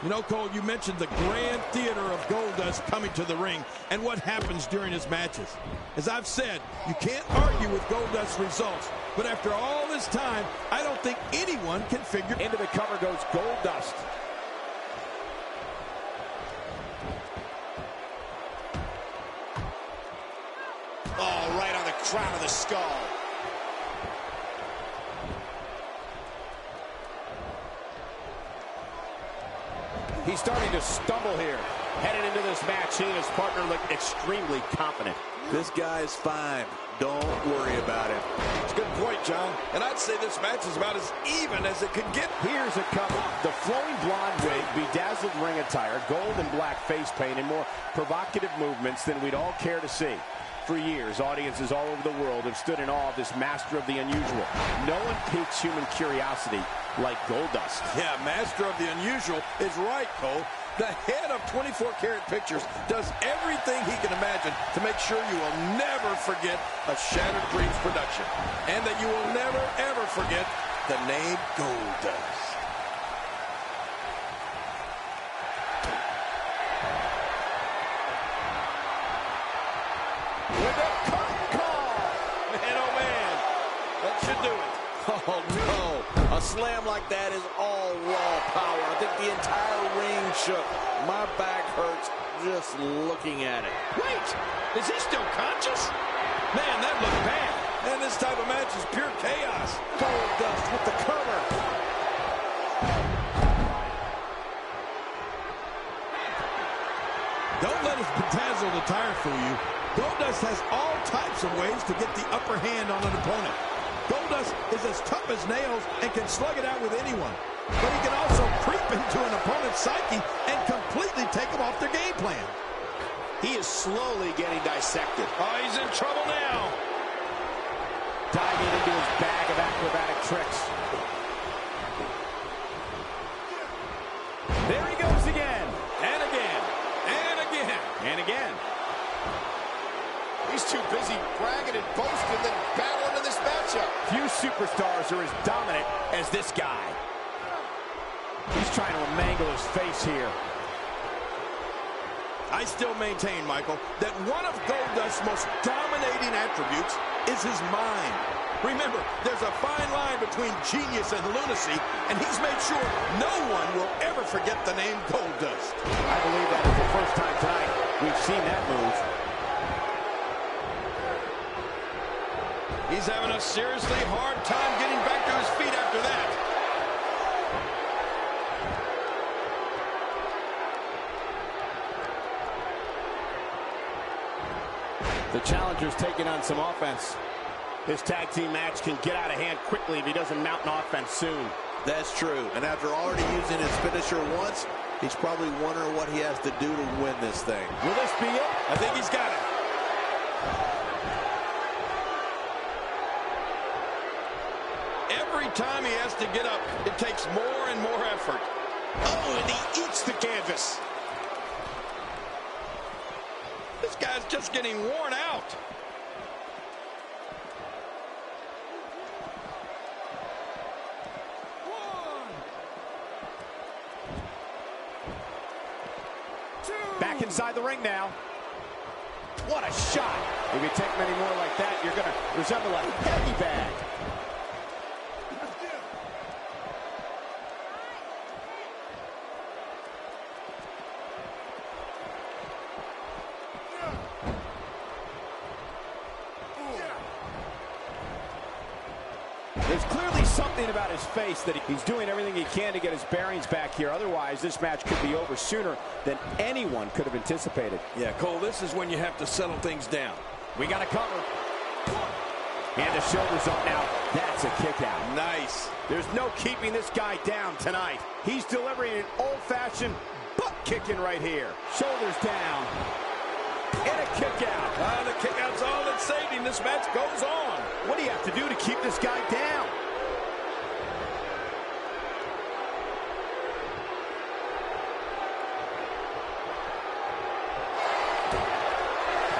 You know, Cole, you mentioned the grand theater of Goldust coming to the ring and what happens during his matches. As I've said, you can't argue with Goldust's results. But after all this time, I don't think anyone can figure. Into the cover goes Goldust. Oh, right on the crown of the skull. He's starting to stumble here. Headed into this match, he and his partner look extremely confident. This guy is fine. Don't worry about him. It's a good point, John. And I'd say this match is about as even as it could get. Here's a cover. The flowing blonde wig, bedazzled ring attire, gold and black face paint, and more provocative movements than we'd all care to see. For years, audiences all over the world have stood in awe of this master of the unusual. No one piques human curiosity like Goldust. Yeah, master of the unusual is right, Cole. The head of 24 Karat Pictures does everything he can imagine to make sure you will never forget a Shattered Dreams production. And that you will never, ever forget the name Goldust. With a curtain call. Man, oh man, that should do it. Oh, no. A slam like that is all raw power. I think the entire ring shook. My back hurts just looking at it. Wait, is he still conscious? Man, that looked bad. And this type of match is pure chaos. Goldust with the cover. Don't let his bedazzled attire fool you. Goldust has all types of ways to get the upper hand on an opponent. Goldust is as tough as nails and can slug it out with anyone. But he can also creep into an opponent's psyche and completely take them off their game plan. He is slowly getting dissected. Oh, he's in trouble now. Diving into his bag of acrobatic tricks. There he goes again. And again. And again. And again. He's too busy bragging and boasting than battling in this matchup. Few superstars are as dominant as this guy. He's trying to mangle his face here. I still maintain, Michael, that one of Goldust's most dominating attributes is his mind. Remember, there's a fine line between genius and lunacy, and he's made sure no one will ever forget the name Goldust. I believe that is the first time tonight we've seen that move. He's having a seriously hard time getting back to his feet after that. The challenger's taking on some offense. This tag team match can get out of hand quickly if he doesn't mount an offense soon. That's true. And after already using his finisher once, he's probably wondering what he has to do to win this thing. Will this be it? I think he's got it. Every time he has to get up, it takes more and more effort. Oh, and he eats the canvas. This guy's just getting worn out. Back inside the ring now. What a shot. If you take many more like that, you're going to resemble a heavy bag. There's clearly something about his face that he's doing everything he can to get his bearings back here. Otherwise, this match could be over sooner than anyone could have anticipated. Yeah, Cole, this is when you have to settle things down. We got a cover. And the shoulder's up now. That's a kick out. Nice. There's no keeping this guy down tonight. He's delivering an old-fashioned butt kicking right here. Shoulders down. And a kick out. The kick out's all that's saved him. This match goes on. What do you have to do to keep this guy down?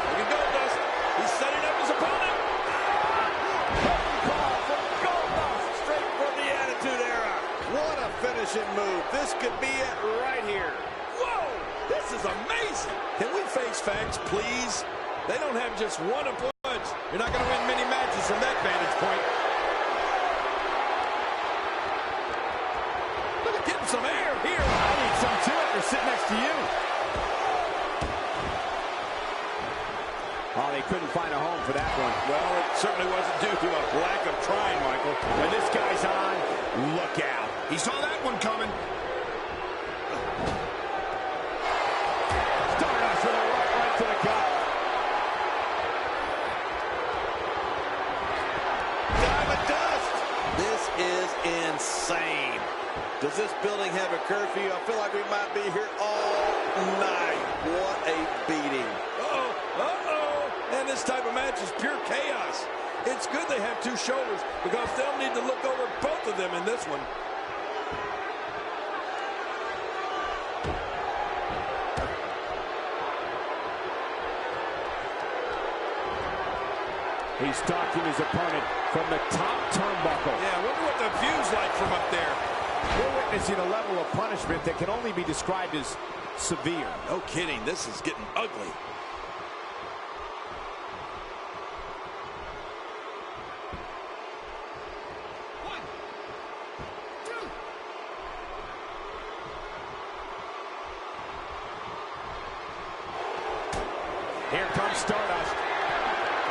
Look at Goldust. He's this could be it right here. Whoa, this is amazing. Can we face facts, please? They don't have just one approach. You're not going to win many matches from that vantage point. Look at getting some air here. I need some too after sitting next to you. Oh, they couldn't find a home for that one. Well, it certainly wasn't due to a lack of trying, Michael. When this guy's on, look out. He saw that one coming. Stardust with a right to the gut. Diamond dust. This is insane. Does this building have a curfew? I feel like we might be here all night. What a beating. And this type of match is pure chaos. It's good they have two shoulders because they'll need to look over both of them in this one. He's stalking his opponent from the top turnbuckle. Yeah, I wonder what the view's like from up there. We're witnessing a level of punishment that can only be described as severe. No kidding, this is getting ugly. Here comes Stardust.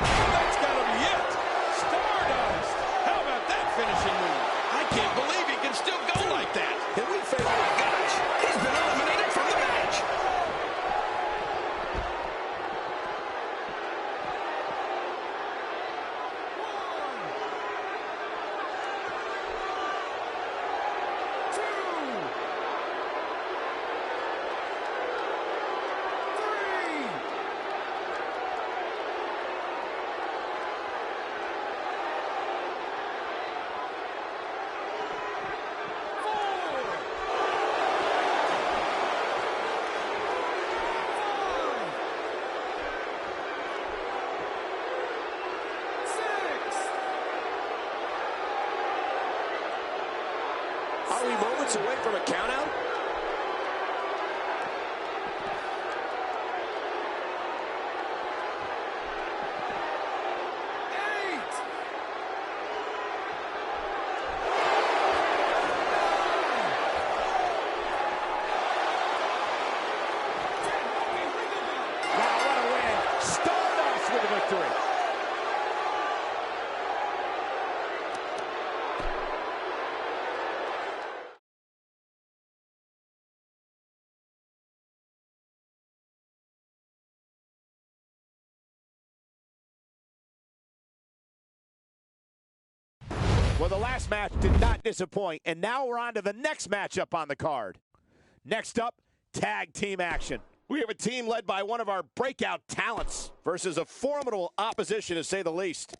That's got to be it. Stardust. How about that finishing move? I can't believe he can still go like that. Can we face? Oh my gosh. He's been eliminated from the match. Are we moments away from a countout? Wow, what a win. Stardust with the victory. Well, the last match did not disappoint, and now we're on to the next matchup on the card. Next up, tag team action. We have a team led by one of our breakout talents versus a formidable opposition, to say the least.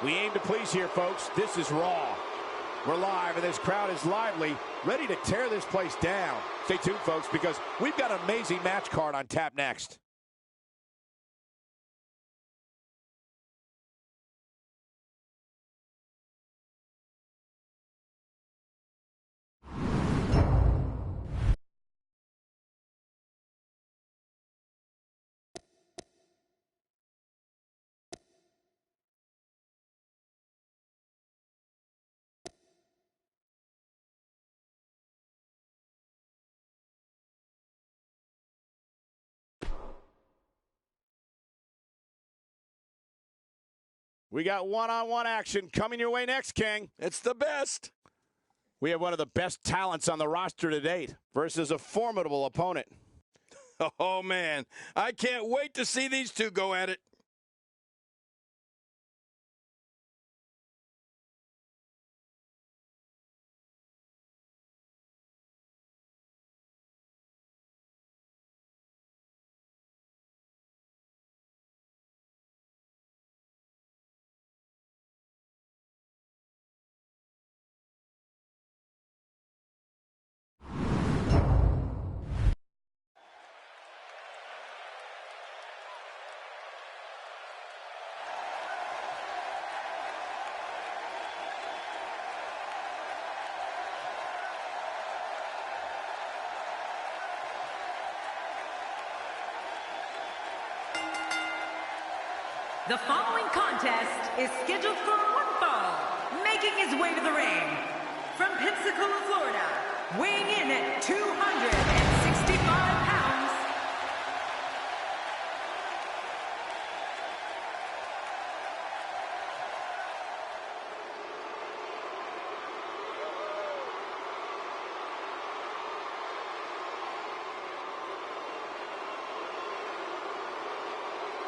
We aim to please here, folks. This is Raw. We're live, and this crowd is lively, ready to tear this place down. Stay tuned, folks, because we've got an amazing match card on tap next. We got one-on-one action coming your way next, King. It's the best. We have one of the best talents on the roster to date versus a formidable opponent. Oh, man. I can't wait to see these two go at it. The following contest is scheduled for one fall. Making his way to the ring from Pensacola, Florida, weighing in at 265 pounds,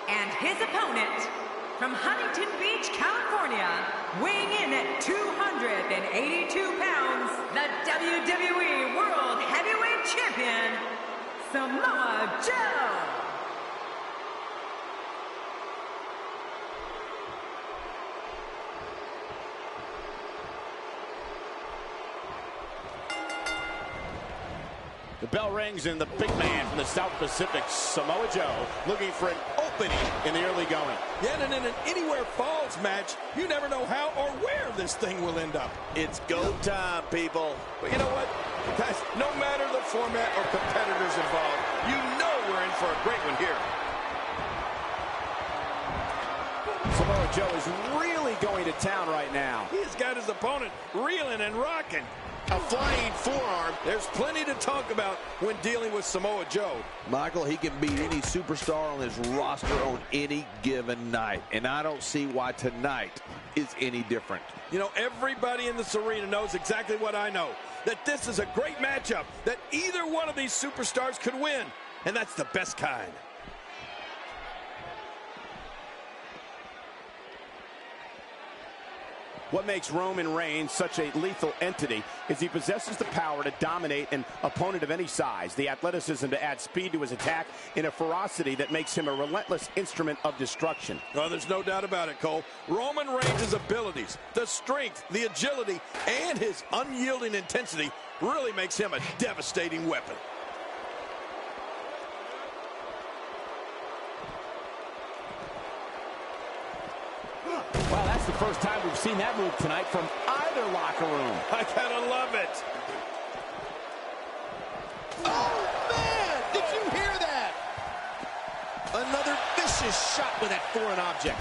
and his opponent from Huntington Beach, California, weighing in at 282 pounds, the WWE World Heavyweight Champion, Samoa Joe. The bell rings, and the big man from the South Pacific, Samoa Joe, looking for an opening in the early going. Yeah, and in an Anywhere Falls match, you never know how or where this thing will end up. It's go time, people. But you know what? Guys, no matter the format or competitors involved, you know we're in for a great one here. Samoa Joe is really going to town right now. He's got his opponent reeling and rocking. A flying forearm. There's plenty to talk about when dealing with Samoa Joe. Michael, he can beat any superstar on his roster on any given night. And I don't see why tonight is any different. You know, everybody in this arena knows exactly what I know. That this is a great matchup. That either one of these superstars could win. And that's the best kind. What makes Roman Reigns such a lethal entity is he possesses the power to dominate an opponent of any size, the athleticism to add speed to his attack, and a ferocity that makes him a relentless instrument of destruction. Well, there's no doubt about it, Cole. Roman Reigns' abilities, the strength, the agility, and his unyielding intensity really makes him a devastating weapon. Wow, that's the first time we've seen that move tonight from either locker room. I gotta love it. Oh, man! Did you hear that? Another vicious shot with that foreign object.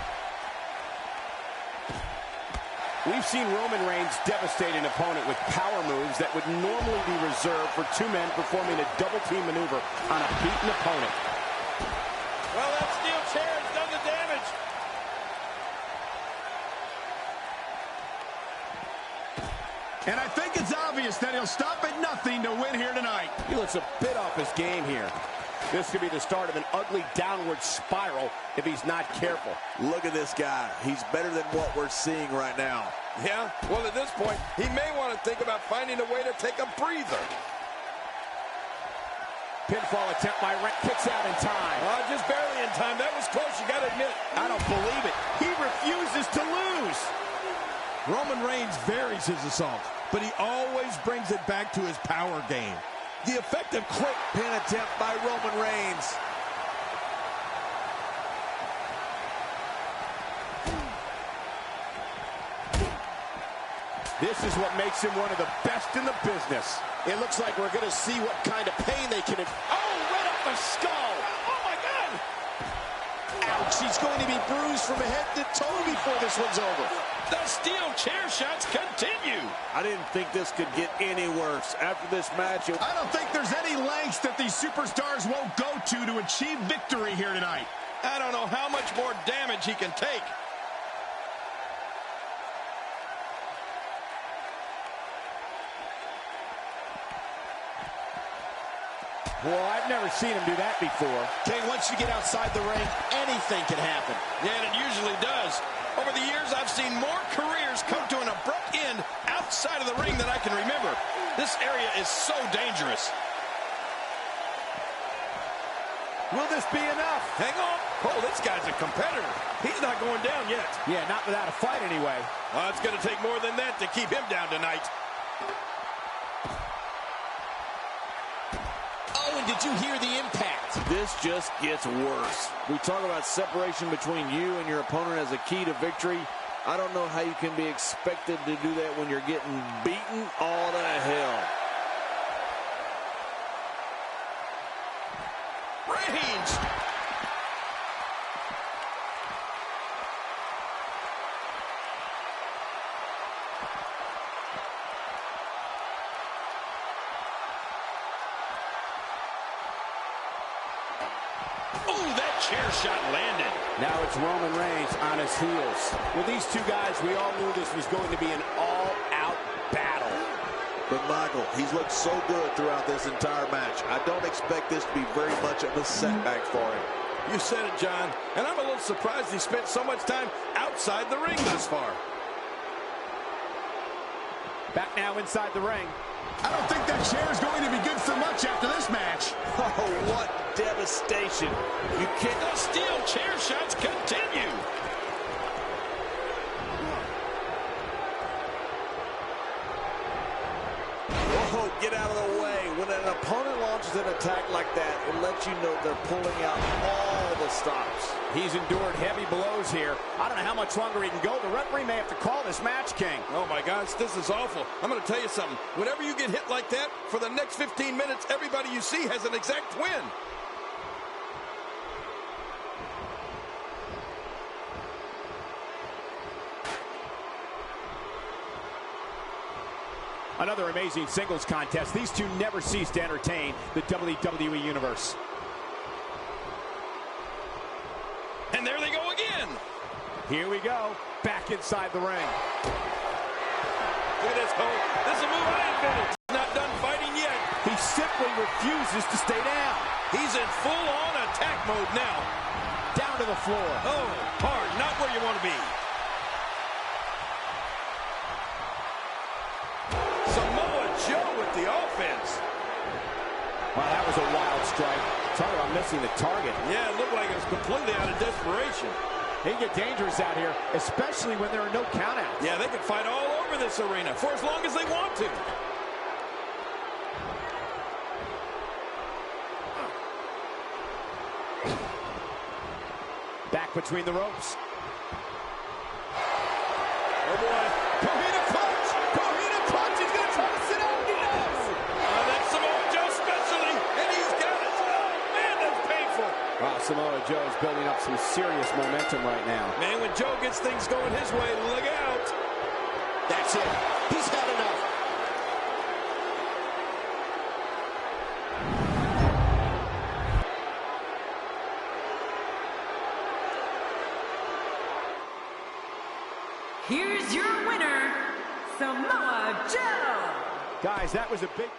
We've seen Roman Reigns devastate an opponent with power moves that would normally be reserved for two men performing a double-team maneuver on a beaten opponent. Well, that steel chair has done the damage. And I think it's obvious that he'll stop at nothing to win here tonight. He looks a bit off his game here. This could be the start of an ugly downward spiral if he's not careful. Look at this guy. He's better than what we're seeing right now. Yeah, well, at this point, he may want to think about finding a way to take a breather. Pinfall attempt by Reigns. Kicks out in time. Just barely in time. That was close, you got to admit it. I don't believe it. He refuses to lose. Roman Reigns varies his assault, but he always brings it back to his power game. The effective quick Pin attempt by Roman Reigns. This is what makes him one of the best in the business. It looks like we're going to see what kind of pain they can... Oh, right up the skull. Oh, my God. Ouch, he's going to be bruised from head to toe before this one's over. The steel chair shots continue. I didn't think this could get any worse. After this match... I don't think there's any lengths that these superstars won't go to achieve victory here tonight. I don't know how much more damage he can take. Well, I've never seen him do that before. King, once you get outside the ring, anything can happen. Yeah, and it usually does. Over the years, I've seen more careers come to an abrupt end outside of the ring than I can remember. This area is so dangerous. Will this be enough? Hang on. Oh, this guy's a competitor. He's not going down yet. Yeah, not without a fight anyway. Well, it's going to take more than that to keep him down tonight. Oh, and did you hear the impact? This just gets worse. We talk about separation between you and your opponent as a key to victory. I don't know how you can be expected to do that when you're getting beaten all to hell. Reigns. Oh, that chair shot landed. Now it's Roman Reigns on his heels. With these two guys, we all knew this was going to be an all-out battle. But Michael, he's looked so good throughout this entire match. I don't expect this to be very much of a setback for him. You said it, John. And I'm a little surprised he spent so much time outside the ring thus far. Back now inside the ring. I don't think that chair is going to be good for much after this match. Oh, what devastation. You can't. The steel chair shots continue. Whoa, get out of the way. When an opponent launches an attack like that, it lets you know they're pulling out all the stops. He's endured heavy blows here. I don't know how much longer he can go. The referee may have to call this match, King. Oh, my gosh, this is awful. I'm going to tell you something. Whenever you get hit like that, for the next 15 minutes, everybody you see has an exact twin. Another amazing singles contest. These two never cease to entertain the WWE Universe. And there they go again. Here we go. Back inside the ring. Look at this, Cole. This is a move I invented. He's not done fighting yet. He simply refuses to stay down. He's in full-on attack mode now. Down to the floor. Oh, hard. Not where you want to be. Samoa Joe with the offense. Wow, that was a wild strike. Talk about missing the target. Yeah, it looked like it was completely out of desperation. They can get dangerous out here, especially when there are no countouts. Yeah, they can fight all over this arena for as long as they want to. Back between the ropes. Oh, boy. Kohina punch! Kohina punch! He's going to try to sit out. He does! That's Samoa Joe's specialty, and he's got it. Oh, man, that's painful. Wow, Samoa Joe's building up some serious momentum right now. Man, when Joe gets things going his way, look out. That's it. He's had enough. Here's your winner, Samoa Joe. Guys, that was a big...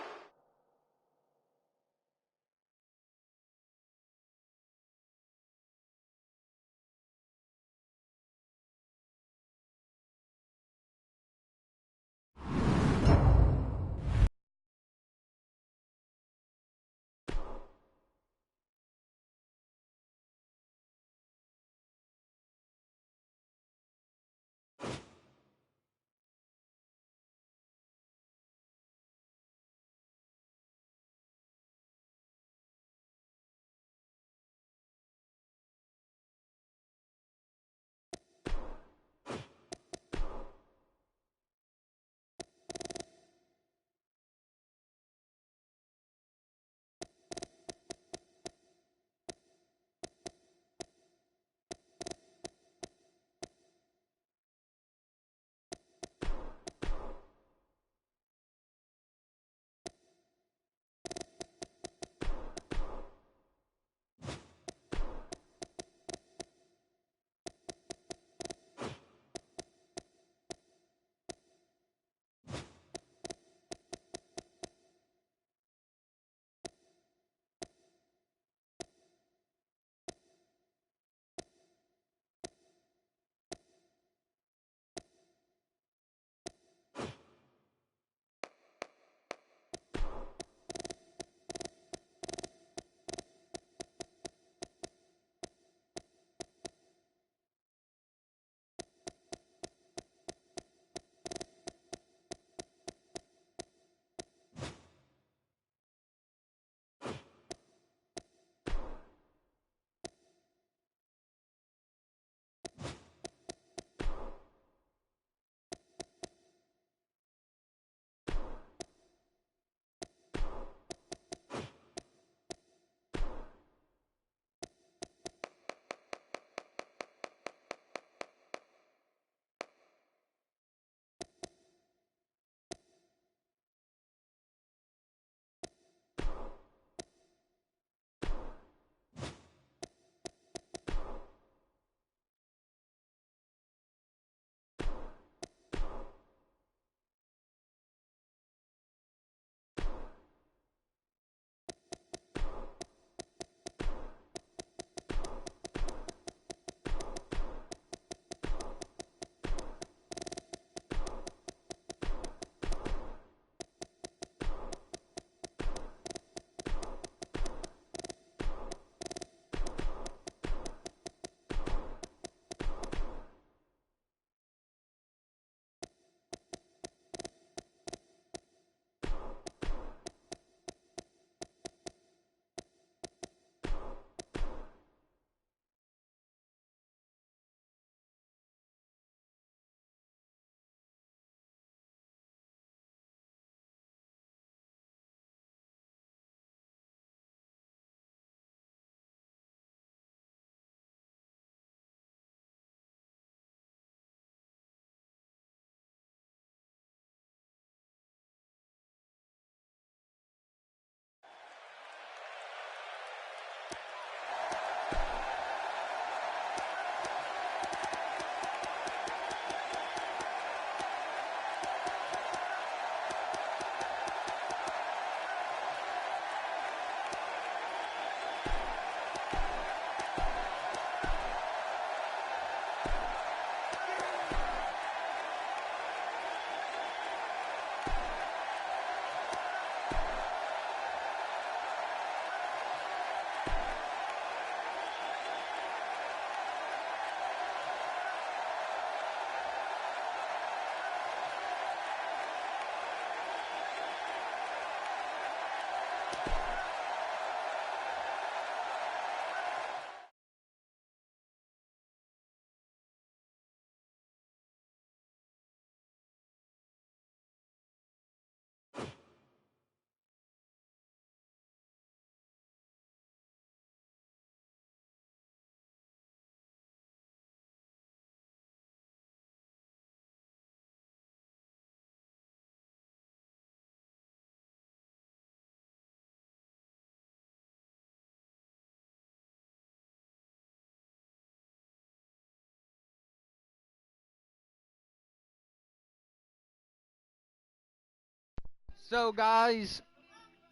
So, guys,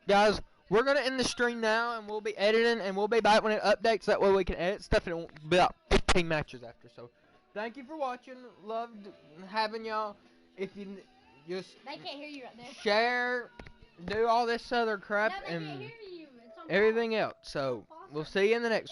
we're going to end the stream now, and we'll be editing, and we'll be back when it updates. That way we can edit stuff, and it won't be about 15 matches after. So, thank you for watching. Loved having y'all. If you just They can't hear you right there. share, do all this other crap, No, they and can't hear you. It's on everything else. So, we'll see you in the next one.